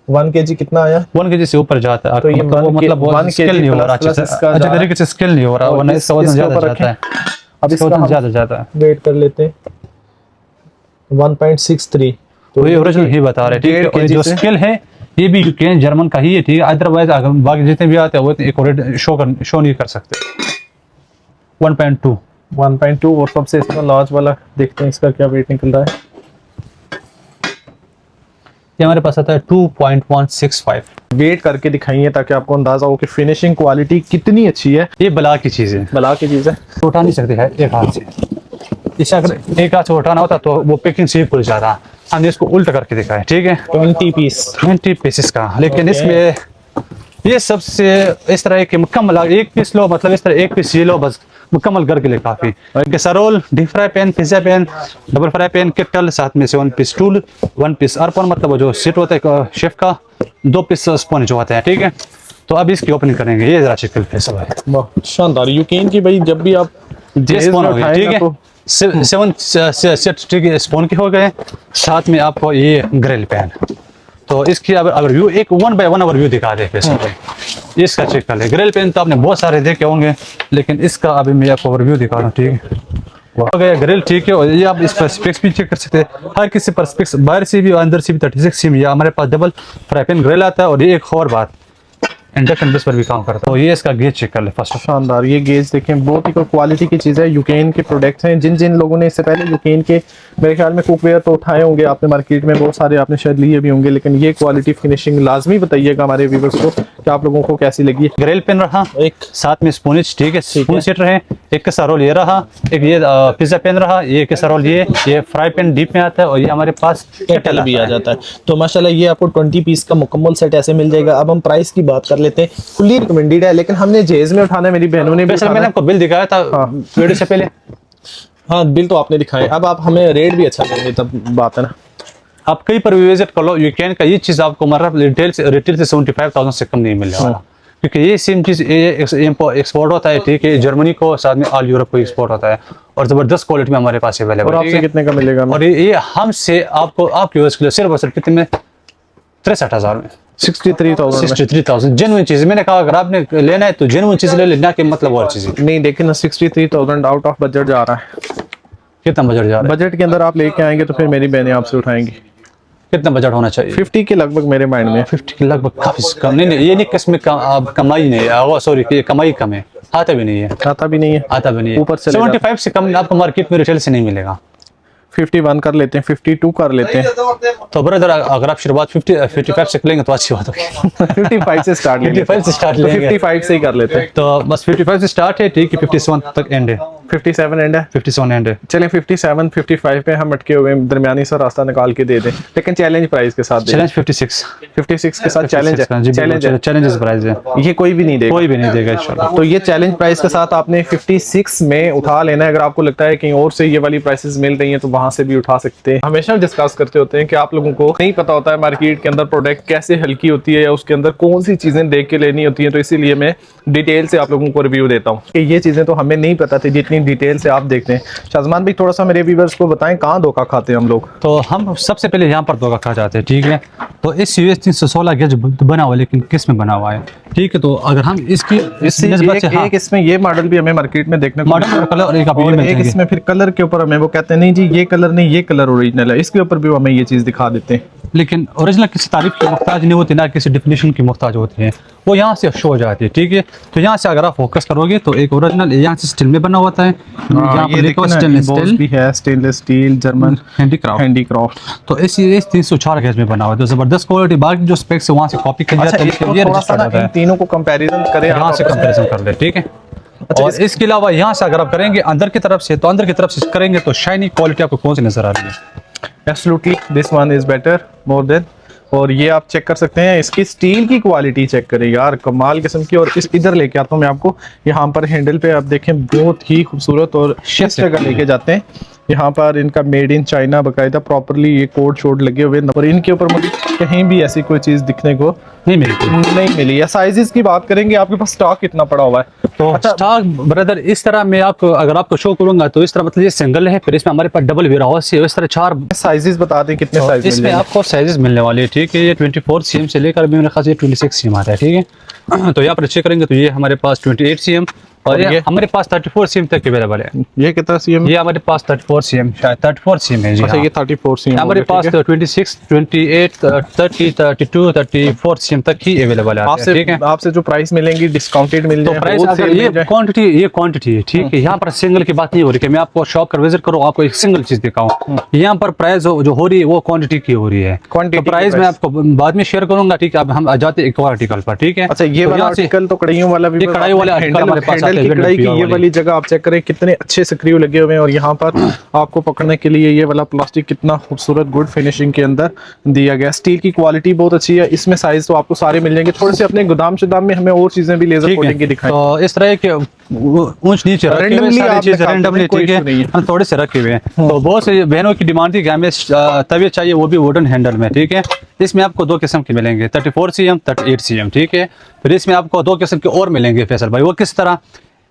1 kg कितना आया? 1 kg से ऊपर जाता है, तो ये मतलब 1 स्केल नहीं हो रहा, अच्छे तरीके से स्केल नहीं हो रहा, वरना इसका वजन ज्यादा जाता है। अब इसका वजन ज्यादा जाता है। वेट कर लेते हैं 1.63, तो ये ओरिजिनल ही बता रहे, ठीक है। और जो स्केल है ये भी यूकेन जर्मन का ही है, ठीक है। अदरवाइज अगर बाकी जितने भी आते हैं वो एक शो नहीं कर सकते। 1.2 और सबसे इसका लार्ज वाला देखते हैं इसका क्या वेट निकल रहा है। ये हमारे पास आता है 2.165। वेट करके दिखाइए ताकि आपको अंदाजा हो कि फिनिशिंग क्वालिटी कितनी अच्छी है। ये बला की चीज है, बला की चीज है, उठा नहीं सकते है एक हाथ से। इसे अगर एक हाथ से उठाना होता तो वो पैकिंग से खुल जाता। हमने इसको उल्टा करके दिखाया, ठीक है। 20 पीसेस का, लेकिन इसमें ये सबसे इस तरह के मुकम्मल, एक पीस लो, मतलब इस तरह एक पीस ये लो, बस मुकम्मल करके लिए काफी। Casserole, deep fry pan, pizza pan, double fry pan, kettle, साथ में से 1 पीस टूल, 1 पीस अर्पण, मतलब जो सेट होता है शेफ का, 2 पीस स्पून जो होता है, ठीक है। तो अब इसकी ओपनिंग करेंगे। ये जरा चिकन है सब है, शानदार। यकीन की भाई जब भी आप स्पून हो गए, ठीक है, 7 सेट, ठीक है, स्पून के हो गए। साथ में आपको ये ग्रिल पैन, तो इसकी अगर व्यू एक 1 by 1 व्यू दिखा दे इसका चेक कर ले। ग्रिल पेन तो आपने बहुत सारे देखे होंगे, लेकिन इसका अभी मैं आपको ओवरव्यू दिखा रहा हूँ, ठीक है। हो गया ग्रिल, ठीक है। और ये आप इस पर स्पेक्स भी चेक कर सकते हैं, हर किसी पर स्पेक्स बाहर से भी और अंदर से भी 36 सीम। ये हमारे पास डबल फ्राई पैन ग्रिल आता है। और ये एक और बात, इंडक्शन बेस पर भी काम करता है। तो ये इसका गेज चेक कर ले फर्स्ट। शानदार, ये गेज देखें, बहुत ही क्वालिटी की चीज़ है। यूकेन के प्रोडक्ट्स हैं। जिन जिन लोगों ने इससे पहले यूकेन के मेरे ख्याल में कुकवेयर तो उठाए होंगे आपने, मार्केट में बहुत सारे आपने शायद लिए भी होंगे, लेकिन ये क्वालिटी फिनिशिंग लाजमी बताइएगा हमारे व्यूअर्स को कि आप लोगों को कैसी लगी। ग्रिल पेन रहा एक, साथ में स्पूनिच, ठीक है, स्पून सेट रहे, एक कैसरोल ये रहा, एक ये पिज्जा पेन रहा, ये कैसरोल, ये फ्राई पैन डीप में आता है। और ये हमारे पास केटल भी आ जाता है। तो माशाल्लाह ये आपको 20 पीस का मुकम्मल सेट ऐसे मिल जाएगा। अब हम प्राइस की बात कर लेते हैं। फुल्ली रिकमेंडेड है, लेकिन हमने जेज में उठाना है, मेरी बहनों ने भी मैंने आपको बिल दिखाया था वीडियो से पहले। हाँ, बिल तो आपने दिखाया, अब आप हमें रेट भी अच्छा देंगे, तब बात है ना। आप कहीं पर भी विजिट कर लो, यूकेन का ये चीज आपको मतलब रिटेल से 75,000 से कम नहीं मिलने वाला, क्योंकि ये सेम चीज एक्सपोर्ट होता है, ठीक है, जर्मनी को, साथ में ऑल यूरोप को एक्सपोर्ट होता है। और जबरदस्त क्वालिटी में हमारे पास अवेलेबल है। और आपसे कितने का मिलेगा? और ये हमसे आपको आपके यूज के लिए सिर्फ और सिर्फ कितने में 63,000 में 63,000 63,000 जेन्युइन चीज। मैंने कहा अगर आपने लेना है तो जेन्युइन चीज ले लेना, कि मतलब और चीजें नहीं देखिए ना, 63,000 आउट ऑफ बजट जा रहा है। कितना बजट जा रहा है? बजट के अंदर आप लेके आएंगे तो फिर मेरी बहनें आपसे उठाएंगी। कितना बजट होना चाहिए? 50 के लगभग मेरे माइंड में। 50 के लगभग काफी कम। नहीं ये नहीं किसमें कमाई नहीं है, सॉरी कमाई कम है, आता भी नहीं है, आता भी नहीं है, आता भी नहीं है। ऊपर से 75 से कम आपको मार्केट में रिटेल से नहीं मिलेगा। 51 कर लेते हैं, 52 कर लेते हैं। तो ब्रदर अगर आप शुरुआत 55 से करेंगे तो अच्छी बात होगी। 55 से स्टार्ट 55 से स्टार्ट तो लेंगे 55 से ही कर लेते हैं। तो बस 55 से स्टार्ट है, ठीक है, 57 तक एंड है, 57 एंड है। 57 एंड है। चलें 57 55 पे हम अटके हुए हैं, दरमियानी सा रास्ता निकाल के दे दें, लेकिन चैलेंज प्राइस के साथ दे दें। चैलेंज 56 56 के साथ चैलेंज है, चैलेंज है, चैलेंजेस प्राइस है, ये कोई भी नहीं देगा, कोई भी नहीं देगा इंशाल्लाह। तो ये चैलेंज प्राइस के साथ आपने 56 में उठा लेना है। अगर आपको लगता है कहीं और से ये वाली प्राइसेस मिल रही हैं तो वहां से भी उठा सकते हैं। हमेशा डिस्कस करते होते हैं कि आप लोगों को नहीं पता होता है मार्केट के अंदर प्रोडक्ट कैसे हल्की होती है या उसके अंदर कौन सी चीजें देख के लेनी होती हैं, तो इसीलिए मैं डिटेल से आप लोगों को रिव्यू देता हूँ कि ये चीजें तो हमें नहीं पता थी जितनी डिटेल से आप देखते हैं। शाज़मान भाई थोड़ा सा मेरे व्यूअर्स को बताएं कहाँ धोखा खाते हैं हम लोग। तो हम सबसे पहले यहाँ पर धोखा खा जाते हैं, ठीक है। तो इस US 316 गेज बना हुआ है, लेकिन किस में बना हुआ है, ठीक है। तो अगर हम इसकी एक इसमें ये मॉडल भी हमें मार्केट में देखने को मॉडल और कलर और एक आपको ये मिल एक जाएंगे। इसमें फिर कलर के ऊपर हमें वो कहते हैं नहीं जी ये कलर नहीं, ये कलर ओरिजिनल है, इसके ऊपर भी वो हमें ये चीज दिखा देते हैं। लेकिन ओरिजिनल किसी तारीफ की मोहताज नहीं होती, ना किसी डिफिनेशन की मोहताज होती है, वो यहाँ से शो हो जाती है, ठीक है। तो यहाँ से अगर आप फोकस करोगे तो एक ओरिजिनल यहाँ से स्टील में बना होता है, यहाँ पर लिखा हुआ स्टेनलेस स्टील भी है, स्टेनलेस स्टील जर्मन हैंडीक्राफ्ट। तो इस 304 गेज में बना हुआ है, तो जबरदस्त क्वालिटी। बाकी जो स्पेक्स है वहाँ से कॉपी कर जाता है, लेकिन ये रजिस्टर्ड होता है। इन तीनों को कंपैरिजन करें, यहाँ से कंपैरिजन कर ले, ठीक है। और इसके अलावा यहाँ से अगर आप करेंगे अंदर की तरफ से, तो अंदर की तरफ से करेंगे तो शाइनी क्वालिटी आपको कौन सी नजर आ रही है? Absolutely this one is better more than. और ये आप चेक कर सकते हैं, इसकी स्टील की क्वालिटी चेक करें यार, कमाल किस्म की। और इस इधर लेके आता हूँ मैं आपको, यहाँ पर हैंडल पे आप देखें बहुत ही खूबसूरत और इस जगह लेके जाते हैं। यहाँ पर इनका मेड इन चाइना बकायदा प्रॉपरली ये कोड शोड लगे हुए, और इनके ऊपर मुझे कहीं भी ऐसी कोई चीज दिखने को नहीं मिली। या साइजेस की बात करेंगे, आपके पास स्टॉक कितना पड़ा हुआ है? तो स्टॉक ब्रदर इस तरह मैं आपको अगर आपको शो करूंगा तो इस तरह, मतलब ये सिंगल है, फिर इसमें हमारे पास डबल वेयर हाउस है, इस तरह 4 साइजेस बता दें कितने साइज इसमें आपको साइजेस मिलने वाले हैं, ठीक है। ये 24 cm से लेकर मेरे ख्याल से 26 cm आता है, ठीक है। तो यहाँ पर चेक करेंगे तो ये हमारे पास 28 cm और ये हमारे पास 34 cm तक अवेलेबल है। ये कितना cm? ये हमारे पास 34 cm, शायद 34 cm है जी। अच्छा, ये 34 cm हमारे पास 26, 28, 30, 32, 34 cm तक ही अवेलेबल है, ठीक है। आपसे जो प्राइस मिलेंगी डिस्काउंटेड मिल जाए, प्राइस अगर ये क्वांटिटी है, ठीक है। यहाँ पर सिंगल की बात नहीं हो रही कि मैं आपको शॉप कर विजिट करूँ, आपको एक सिंगल चीज दिखाऊं। यहाँ पर प्राइस जो हो रही है वो क्वांटिटी की हो रही है। तो प्राइस मैं आपको बाद में शेयर करूंगा, ठीक है। अब हम जाते एक और आर्टिकल पर, ठीक है। अच्छा, ये वाला आर्टिकल तो कड़ाइयों वाला भी, कढ़ाई वाला आर्टिकल हमारे पास आता है। कढ़ाई की ये वाली जगह आप चेक करें कितने अच्छे स्क्रू लगे हुए हैं, और यहाँ पर आपको पकड़ने के लिए ये वाला प्लास्टिक कितना खूबसूरत गुड फिनिशिंग के अंदर दिया गया। स्टील की क्वालिटी बहुत अच्छी है। इसमें साइज तो आपको सारे मिल जाएंगे। थोड़े से अपने गोदाम शुदाम में हमें और चीजें भी लेजर कोटिंग की दिखाएं। तो इस तरह के ऊंच नीचे रैंडमली, ठीक है, थोड़े से रखे हुए हैं। तो बहुत से बहनों की डिमांड थी कि हमें तवे चाहिए, वो भी वुडन हैंडल में, ठीक है। इसमें आपको 2 किस्म के मिलेंगे, 34 cm, 38 cm, ठीक है। फिर इसमें आपको 2 किस्म के और मिलेंगे फैसल भाई, वो किस तरह?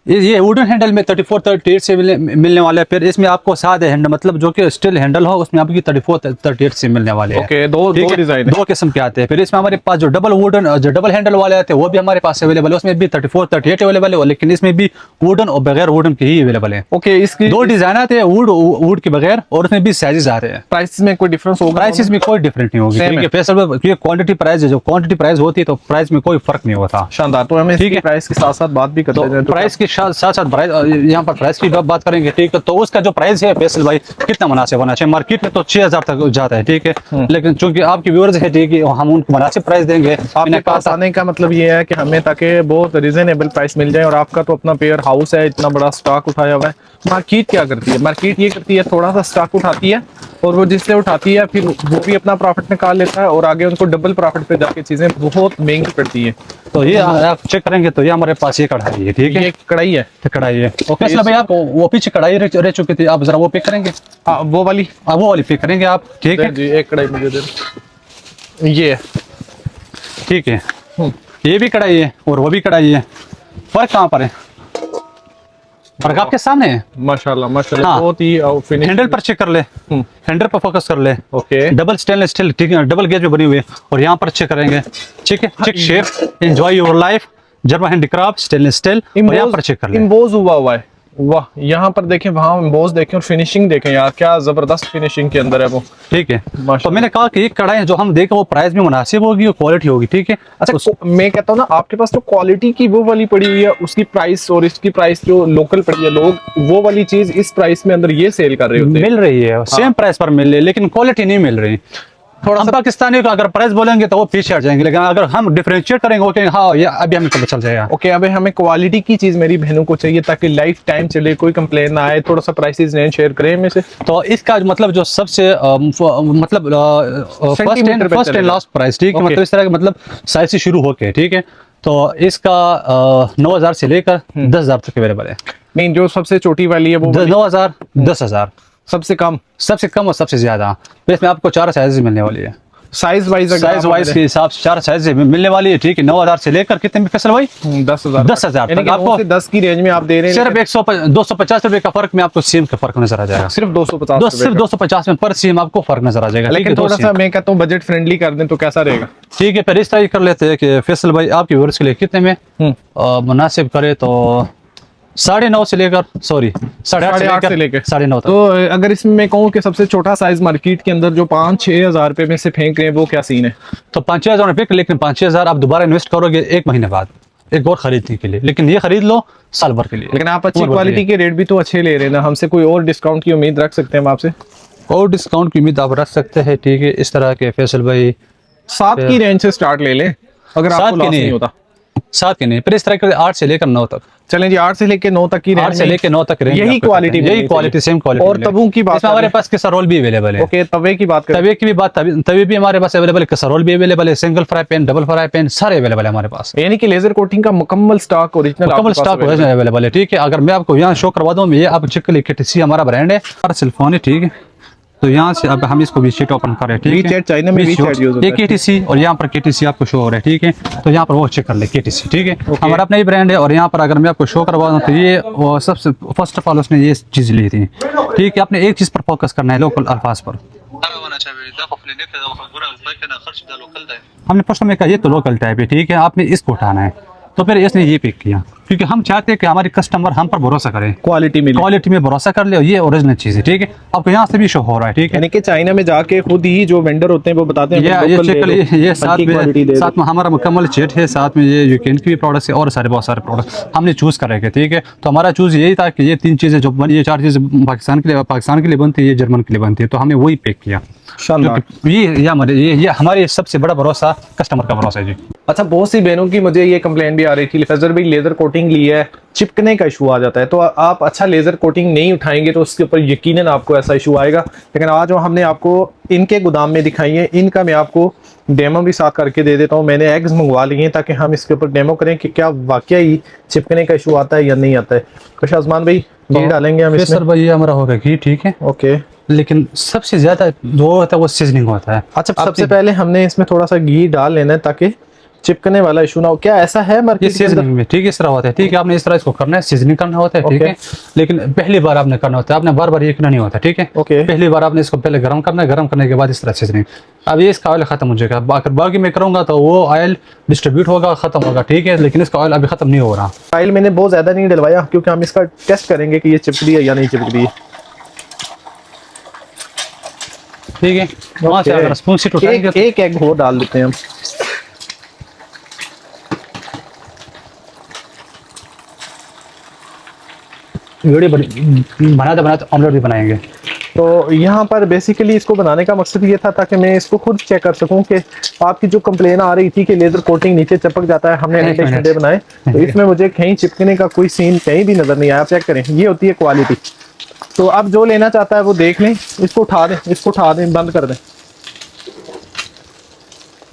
ये वुडन हैंडल में 34, 38 से मिलने वाला है। फिर इसमें आपको सादे हैंडल, मतलब जो कि स्टील हैंडल हो, उसमें आपकी 34, 38 से मिलने वाले हैं। ओके, दो डिजाइन, 2 किस्म के आते हैं। फिर इसमें हमारे पास जो डबल हैंडल वाले आते हैं वो भी हमारे पास अवेलेबल है, उसमें भी 34, 38 अवेलेबल है, लेकिन इसमें भी वुडन और बगैर वुडन के ही अवेलेबल है। ओके, इसकी 2 डिजाइन आते हैं, वुड के बगैर, और उसमें भी साइजेस आ रहे हैं। प्राइस में कोई डिफरेंस होगा? प्राइसेस में कोई डिफरेंट नहीं होगी, क्योंकि क्वांटिटी प्राइस है, जो क्वांटिटी प्राइस होती है तो प्राइस में कोई फर्क नहीं होता। शानदार। तो हमें ठीक है, प्राइस के साथ साथ बात भी करते हैं। प्राइस के साथ साथ यहाँ पर प्राइस की बात करेंगे, ठीक है। तो उसका जो प्राइस है फैसल भाई कितना मुनासिब होना चाहिए? मार्केट में तो 6,000 तक जाता है, ठीक है। लेकिन चूंकि आपके व्यूअर्स है, ठीक है, हम उनको मुनासिब प्राइस देंगे। आपके पास आने का मतलब ये है कि हमें ताकि बहुत रीजनेबल प्राइस मिल जाए। और आपका तो अपना पेयर हाउस है, इतना बड़ा स्टॉक उठाया हुआ है। मार्केट क्या करती है? मार्केट ये करती है, थोड़ा सा स्टॉक उठाती है, और वो जिससे उठाती है फिर वो भी अपना प्रॉफिट निकाल लेता है, और आगे उनको डबल प्रॉफिट पे जाके चीजें बहुत महंगी पड़ती है। तो ये आप चेक करेंगे तो ये हमारे पास ये कढ़ाई है, ठीक है। ये कढ़ाई है, कढ़ाई है। ओके भाई, आप वो पीछे कढ़ाई रह चुकी थी, आप जरा वो पिक करेंगे। वो वाली पिक करेंगे आप, ठीक है जी। एक कढ़ाई मुझे दे, ये ठीक है। ये भी कढ़ाई है और वो भी कढ़ाई है, फर्क कहाँ पर है? और आपके सामने है। माशाल्लाह माशाल्लाह, हाँ। बहुत ही फिनिश। हैंडल पर चेक कर ले, हैंडल पर फोकस कर ले। ओके, डबल स्टेनलेस स्टील, ठीक है, डबल गेज में बनी हुई है। और यहाँ पर चेक करेंगे, ठीक है, check shape, enjoy your life, German handicraft, stainless steel. और यहाँ पर चेक कर ले, इम्बोज हुआ है। वाह, यहाँ पर देखें, वहाँ इम्बोज देखें और फिनिशिंग देखें यार, क्या जबरदस्त फिनिशिंग के अंदर है वो। ठीक है। माशाल्लाह। तो मैंने कहा कि ये कढ़ाई जो हम देखें वो प्राइस भी मुनासिब होगी और क्वालिटी होगी, ठीक है। अच्छा, मैं कहता हूँ ना, आपके पास तो क्वालिटी की वो वाली पड़ी हुई है, उसकी प्राइस और इसकी प्राइस जो लोकल पड़ी है, लोग वो वाली चीज इस प्राइस में अंदर ये सेल कर रहे होते हैं। मिल रही है सेम प्राइस पर मिल रही है, लेकिन क्वालिटी नहीं मिल रही। थोड़ा सा पाकिस्तानी को अगर प्राइस बोलेंगे तो वो पीछे हट जाएंगे, लेकिन अगर हम डिफरेंशिएट करेंगे वो कहेंगे हाँ ये अभी हमें पता चल जाएगा। ओके, अबे हमें क्वालिटी की चीज मेरी बहनों को चाहिए ताकि लाइफ टाइम चले, कोई कंप्लेन ना आए। थोड़ा सा प्राइसेस रेंज शेयर करें में से। तो इसका मतलब जो सबसे मतलब सेंटीमीटर पे फर्स्ट एंड चलेगा। लास्ट प्राइस, ठीक है, Okay. मतलब इस तरह का मतलब साइज से शुरू होके, ठीक है। तो इसका 9,000 से लेकर 10,000 तक अवेलेबल है। नहीं, जो सबसे छोटी वाली है वो वाली, 9,000, 10,000, सबसे कम सबसे कम और सबसे ज्यादा। तो इसमें आपको 4 साइज मिलने वाली है। साइज वाइज, साइज वाइज के हिसाब से 4 साइज मिलने वाली है, ठीक है। 9,000 से लेकर कितने में फैसल भाई? 10,000 10,000 यानी कि आपको 10 की रेंज में आप दे रहे हैं। सिर्फ 250 रुपए का फर्क में आपको सीम का फर्क नजर आ जाएगा। सिर्फ 250 सिर्फ 250 में पर सीम आपको फर्क नजर आ जाएगा। लेकिन थोड़ा सा मैं कहता हूँ बजट फ्रेंडली कर दें तो कैसा रहेगा? ठीक है, फिर इस तरह कर लेते हैं कि फैसल भाई आपके व्यूअर्स के लिए कितने में मुनासिब करे तो 9.5 से लेकर 8.5 से लेकर 9.5 तक। तो अगर इसमें मैं कहूँ कि सबसे छोटा साइज मार्केट के अंदर जो 5-6 हजार रुपए में से फेंक रहे हैं, वो क्या सीन है? तो 5,000 रुपये, लेकिन 5,000 आप दोबारा इन्वेस्ट करोगे 1 महीने बाद एक और खरीदने के लिए, लेकिन ये खरीद लो साल भर के लिए। लेकिन आप अच्छी क्वालिटी के रेट भी तो अच्छे ले रहे हैं ना, हमसे कोई और डिस्काउंट की उम्मीद रख सकते हैं हम आपसे? और डिस्काउंट की उम्मीद आप रख सकते हैं, ठीक है। इस तरह के फैसल भाई 7 की रेंज से स्टार्ट ले लें अगर आपको लॉस नहीं होता। 7 के नहीं, फिर इस तरह के 8 से लेकर 9 तक। चलें जी, 8 से लेकर 9 तक की रेंज 8 से लेकर 9 तक रेंज यही क्वालिटी, यही क्वालिटी, सेम क्वालिटी। और तवों की बात हमारे पास कैसरोल भी अवेलेबल है। ओके, तवे की बात करें, तवे की भी बात, तवे भी हमारे पास अवेलेबल है, कैसरोल भी अवेलेबल है, single fry pan, double fry pan सारे अवेलेबल है हमारे पास। यानी कि लेजर कोटिंग का मुकम्मल स्टॉक, ओरिजिनल स्टॉक अवेलेबल है, ठीक है। अगर मैं आपको यहाँ शो करवा दूँ, ये आप चेक कर लीजिए, KTC हमारा ब्रांड है, हमारा सेलफोन है, ठीक है। तो यहाँ से अब हम इसको वीचैट ओपन कर रहे हैं, ठीक है। वीचैट चाइना में वीचैट यूज होता है, ये KTC और यहाँ पर KTC आपको शो हो रहा है, ठीक है। तो यहाँ पर वो चेक कर ले KTC, ठीक है, हमारा अपना ही ब्रांड है। और यहाँ पर अगर मैं आपको शो करवा दूँ तो ये वो सबसे फर्स्ट ऑफ ऑल उसने ये चीज़ ली थी, ठीक है। आपने एक चीज़ पर फोकस करना है, लोकल अल्फाज पर। हमने प्रश्न में कहा ये तो लोकल टाइप है, ठीक है, आपने इसको उठाना है। तो फिर इसने ये पिक किया क्योंकि हम चाहते हैं कि हमारे कस्टमर हम पर भरोसा करें, क्वालिटी में भरोसा कर ले, और ये ओरिजिनल चीज़ है, ठीक है। आपको यहाँ से भी शो हो रहा है, ठीक है। यानी कि चाइना में जाके खुद ही जो वेंडर होते हैं वो बताते हैं ये साथ में हमारा मुकम्मल सेट है, साथ में ये यूक्रेन की भी प्रोडक्ट्स है और बहुत सारे प्रोडक्ट्स हमने चूज़ कर रखे, ठीक है। तो हमारा चूज़ यही था कि ये 3 चीज़ें जो बनी, ये 4 चीज़ें पाकिस्तान के लिए बनती है, ये जर्मन के लिए बनती है, तो हमने वही पैक किया। ये हमारे सबसे बड़ा भरोसा कस्टमर का भरोसा है जी। अच्छा, बहुत सी बहनों की मुझे ये कंप्लेंट भी आ रही थी, फैजल भाई लेजर कोटिंग ली है, चिपकने का इशू आ जाता है, तो आप अच्छा लेजर कोटिंग नहीं उठाएंगे तो उसके ऊपर यकीनन आपको ऐसा इशू आएगा। लेकिन आज जो हमने आपको इनके गोदाम में दिखाई है, इनका मैं आपको डेमो भी साथ करके दे देता हूँ। मैंने एग्स मंगवा लिए हैं ताकि हम इसके ऊपर डेमो करें कि क्या वाकई ही चिपकने का इशू आता है या नहीं आता है। कुछ आजमान भाई घी डालेंगे हम इसमें। सर भाई ये हमारा होगा घी, ठीक है, ओके। लेकिन सबसे ज्यादा जो होता है वो सीजनिंग होता है। अच्छा, सबसे पहले हमने इसमें थोड़ा सा घी डाल लेना है ताकि चिपकने वाला इशू ना हो। क्या ऐसा है मार्केट के अंदर? में ठीक इस तरह होता है, ठीक है। आपने इस तरह इसको करना है, सीजनिंग करना होता है, ठीक है। लेकिन पहली बार आपने करना होता है, आपने बार बार ये करना नहीं होता, ठीक है। पहली बार आपने इसको पहले गर्म करना है, गर्म करने के बाद इस तरह सीजनिंग। अब ये इसका ऑयल खत्म हो जाएगा, अगर बाकी में करूंगा तो वो ऑयल डिस्ट्रीब्यूट होगा, खत्म होगा, ठीक है। लेकिन इसका ऑयल अभी खत्म नहीं हो रहा। ऑयल मैंने बहुत ज्यादा नहीं डलवाया क्योंकि हम इसका टेस्ट करेंगे कि ये चिपक रही है या नहीं चिपक रही है, ठीक है। वहाँ से अगर स्पून से उठाएंगे एक एग और डाल देते हैं हम। वीडियो बनाते बनाते ऑमलेट भी बनाएंगे। तो यहाँ पर बेसिकली इसको बनाने का मकसद ये था ताकि मैं इसको खुद चेक कर सकूं कि आपकी जो कंप्लेन आ रही थी कि लेजर कोटिंग नीचे चिपक जाता है, हमने अंडे बनाए तो इसमें मुझे कहीं चिपकने का कोई सीन कहीं भी नजर नहीं आया। आप चेक करें, ये होती है क्वालिटी। तो अब जो लेना चाहता है वो देख लें, इसको उठा दें, इसको उठा दें, बंद कर दें।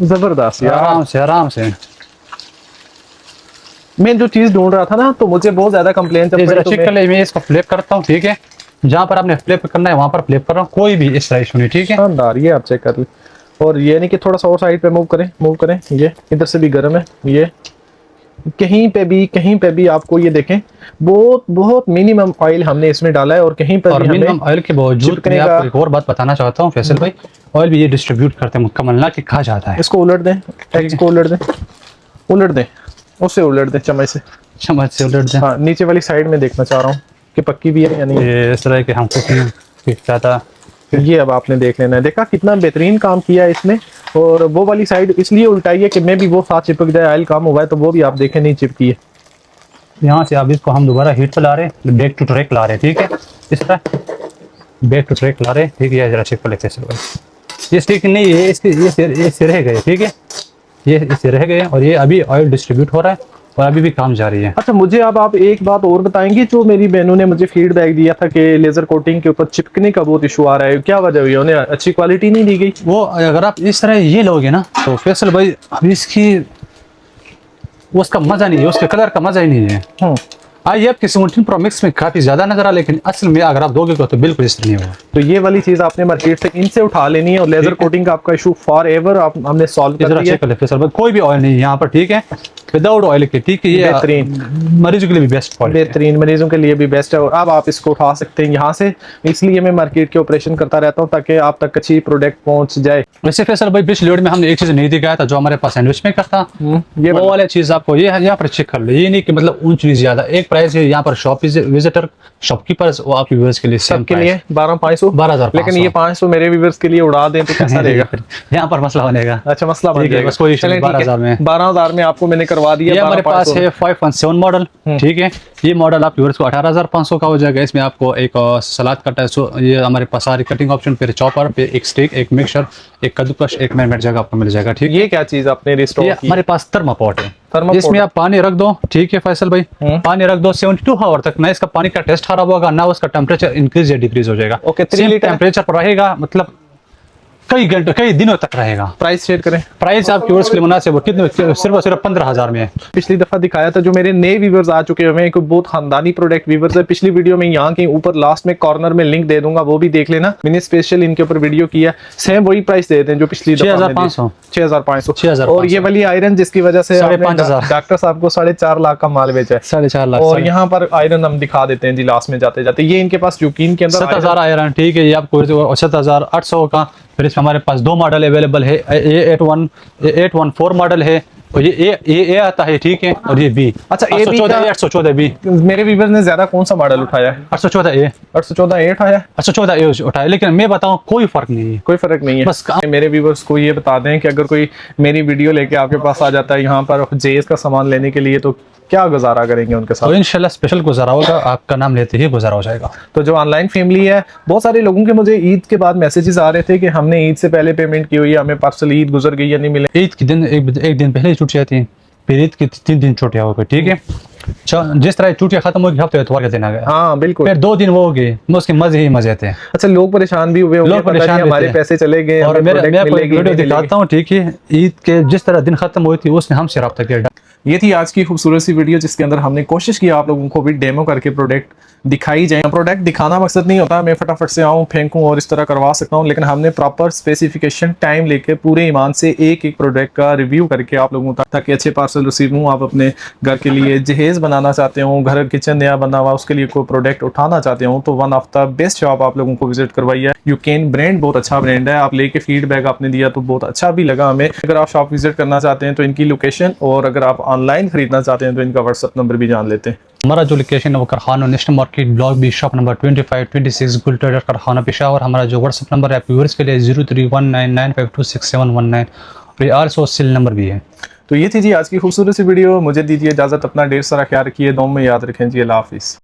जबरदस्त यार, आराम से। मैं जो चीज ढूंढ रहा था ना, तो मुझे बहुत ज्यादा कंप्लेन मैं इसको फ्लिप करता हूँ, ठीक है। जहाँ पर आपने फ्लिप करना है वहां पर फ्लिप कर रहा हूँ, कोई भी इस तरह इशू नहीं, ठीक है। शानदार, ये आप चेक कर लें। और ये नहीं कि थोड़ा सा और साइड पे मूव करें, ये इधर से भी गर्म है, ये कहीं पे भी आपको ये देखें बहुत बहुत मिनिमम ऑयल हमने इसमें डाला है और कहीं पर और भी मिनिमम हमें ऑयल के बावजूद चिपकने मैं का- आपको एक और बात बताना चाहता हूँ फैसल भाई, ऑयल भी ये डिस्ट्रीब्यूट करते हैं मुकम्मल, ना कि कहा जाता है। इसको उलट दें, इसको उलट दें, उससे उलट दें, चम्मच से। चम्मच से उलट दें। हाँ, नीचे वाली साइड में देखना चाह रहा हूँ कि पक्की भी है या नहीं। ये इस तरह के हमको ज़्यादा ये अब आपने देख लेना है। देखा कितना बेहतरीन काम किया है इसने। और वो वाली साइड इसलिए उल्टाई है कि मैं भी वो साथ चिपक जाए, ऑयल कम हुआ है तो वो भी आप देखें नहीं चिपकी है। यहाँ से अब इसको हम दोबारा हीट पे ला रहे हैं, बैक टू ट्रैक ला रहे हैं, ठीक है, इस तरह बैक टू ट्रैक ला रहे हैं, ठीक है। ये जरा चेक कर लेते हैं। ये स्टिक नहीं है, इसके ये से रह गए, ठीक है, ये इससे रह गए और ये अभी ऑयल डिस्ट्रीब्यूट हो रहा है और अभी भी काम जारी है। अच्छा, मुझे अब आप एक बात और बताएंगे, जो मेरी बहनों ने मुझे फीडबैक दिया था कि लेजर कोटिंग के ऊपर चिपकने का बहुत इशू आ रहा है, क्या वजह हुई? उन्हें अच्छी क्वालिटी नहीं दी गई? वो अगर आप इस तरह ये लोगे ना तो फैसल भाई अभी इसकी उसका मजा नहीं है, उसके कलर का मजा ही नहीं है। आई एफ की 17 प्रो मैक्स में काफी ज्यादा नजर आ, लेकिन असल में अगर आप दोगे तो बिल्कुल इस तरह नहीं होगा। तो ये वाली चीज आपने मार्केट से इनसे उठा लेनी है और लेजर कोटिंग का आपका इशू फॉर एवर हमने सॉल्व कर दिया चेक कर ले फैसल भाई, कोई भी ऑयल नहीं है यहाँ पर, ठीक है, विदाउट ऑयल के, ठीक है। ये बेहतरीन मरीजों के लिए भी बेस्ट क्वालिटी है। बेहतरीन मरीजों के लिए भी बेस्ट है। और अब आप इसको उठा सकते हैं यहाँ से, इसलिए मैं मार्केट के ऑपरेशन करता रहता हूँ ताकि आप तक अच्छी प्रोडक्ट पहुंच जाए। वैसे फैसल भाई पिछले वीडियो में हमने एक चीज नहीं दिखाया था जो हमारे पास सैंडविच में करता, ये वो वाली चीज आपको ये यहाँ पर चेक कर लो। ये नहीं कि मतलब ऊंच नीच ज्यादा, एक प्राइस है यहाँ पर शॉप विजिटर शॉपकीपर्स वो आपके व्यूअर्स के लिए सेम सबके लिए 12,500 12,500। लेकिन ये 500 मेरे व्यूअर्स के लिए उड़ा दें तो कैसा रहेगा? यहाँ पर मसला बनेगा। अच्छा, मसला बन ठीक है, जाएगा। बस कोई इशू नहीं, चलें, ठीक है। 12,000 में 12,000 में आपको मैंने करवा दिया। ये हमारे पास है 517 मॉडल, ठीक है। ये मॉडल आपके व्यूअर्स को 18,500 का हो जाएगा। इसमें आपको एक सलाद कटा है, ये हमारे पास सारी कटिंग ऑप्शन, फिर चॉपर, फिर एक स्टिक, एक मिक्सर, एक कद्दूकश, एक मैरिनेट जगह आपको मिल जाएगा, ठीक है। ये क्या चीज आपने रिस्टोर ये की? हमारे पास थर्मापोट है, थर्मापोट। जिसमें आप पानी रख दो, ठीक है फैसल भाई, पानी रख दो 72 आवर तक, ना इसका पानी का टेस्ट खराब होगा ना उसका टेम्परेचर इंक्रीज या डिक्रीज हो जाएगा। ओके, 3 सेम लीटर टेम्परेचर पर रहेगा, मतलब कई घंटे कई दिनों तक रहेगा। प्राइस शेयर करें। प्राइस आपके व्यूअर्स के लिए मुनासिब है, कितने सिर्फ और सिर्फ 15,000 में है। पिछली दफा दिखाया था, जो मेरे नए व्यूवर्स आ चुके हैं, एक बहुत खानदानी प्रोडक्ट व्यूवर्स है। पिछली वीडियो में यहाँ के ऊपर लास्ट में कॉर्नर में लिंक दे दूंगा, वो भी देख लेना। मैंने स्पेशल इनके ऊपर वीडियो किया, सेम वही प्राइस देते हैं जो पिछली दफा 6,500 6,500। और ये वाली आयरन जिसकी वजह से 5,500 डॉक्टर साहब को 4.5 लाख का माल बेचा है। 4.5 लाख। और यहाँ पर आयरन हम दिखा देते हैं जी लास्ट में जाते जाते। ये इनके पास यूकीन के अंदर 7,000 आयरन, ठीक है। ये आपको 7,800 का। फिर इसमें हमारे पास 2 मॉडल अवेलेबल है, A814 मॉडल है और ये ए आता है, ठीक है, और ये बी। अच्छा, ए बी का 814 बी। मेरे व्यूवर्स ने ज्यादा कौन सा मॉडल उठाया है? 814 ए 814 8 आया। 814 ए उठाया, लेकिन मैं बताऊं कोई फर्क नहीं है, कोई फर्क नहीं है। बस मेरे व्यूवर्स को ये बता दें कि अगर कोई मेरी वीडियो लेके आपके पास आ जाता है यहाँ पर जेएस का सामान लेने के लिए, तो क्या गुजारा करेंगे उनके साथ? तो इंशाल्लाह स्पेशल गुजारा होगा, आपका नाम लेते ही गुजारा हो जाएगा। तो जो ऑनलाइन फैमिली है, बहुत सारे लोगों के मुझे ईद के बाद मैसेजेस आ रहे थे कि हमने ईद से पहले पेमेंट की हुई है, हमें पार्सल ईद गुजर गई या नहीं मिले। ईद के दिन एक दिन पहले छुट्टी आती है, फिर ईद की 3 दिन छुट्टियां हो गई, ठीक है। जिस तरह छुट्टियां खत्म होगी हफ्ते एतवार का दिन आ गया, हाँ बिल्कुल, फिर 2 दिन वो हो गए, उसके मजे ही मजे थे। अच्छा, लोग परेशान भी हुए होंगे, लोग पता नहीं परेशान हमारे थे। पैसे चले गए, और हमें मैं प्रोडक्ट आपको मिलेगी, वीडियो नहीं दिखाता हूँ, ठीक है। ईद के जिस तरह दिन खत्म हुई थी उसने हमसे रब्ता किया। ये थी आज की खूबसूरत सी वीडियो, जिसके अंदर हमने कोशिश की आप लोगों को भी डेमो करके प्रोडक्ट दिखाई जाए। प्रोडक्ट दिखाना मकसद नहीं होता मैं फटाफट से आऊँ फेंकूँ और इस तरह करवा सकता हूँ, लेकिन हमने प्रॉपर स्पेसिफिकेशन टाइम लेके पूरे ईमान से एक एक प्रोडक्ट का रिव्यू करके आप लोगों तक, ताकि अच्छे पार्सल रिसीव हों। आप अपने घर के लिए जहेज बनाना चाहते हो, घर किचन नया बना हुआ, उसके लिए कोई प्रोडक्ट उठाना चाहते हो, तो one of the best shop आप लोगों को विजिट करवाई है। यूकेन ब्रांड बहुत अच्छा ब्रांड है, आप लेके फीडबैक आपने दिया तो बहुत अच्छा भी लगा हमें। अगर आप शॉप विजिट करना चाहते हैं तो इनकी लोकेशन, और अगर आप ऑनलाइन खरीदना चाहते हैं तो इनका व्हाट्सअप नंबर भी जान लेते हैं। हमारा जो लोकेशन है वो Karkhana national market block B shop number 2526 Gul trader करखाना Peshawar. हमारा जो व्हाट्सअप नंबर है व्यूअर्स के लिए 031995267119 और ये आरसो सेल नंबर भी है। तो ये थी जी आज की खूबसूरत सी वीडियो, मुझे दीजिए इजाजत, अपना ढेर सारा ख्याल रखिए, दुआ में याद रखें जी, अल्लाह हाफिज़।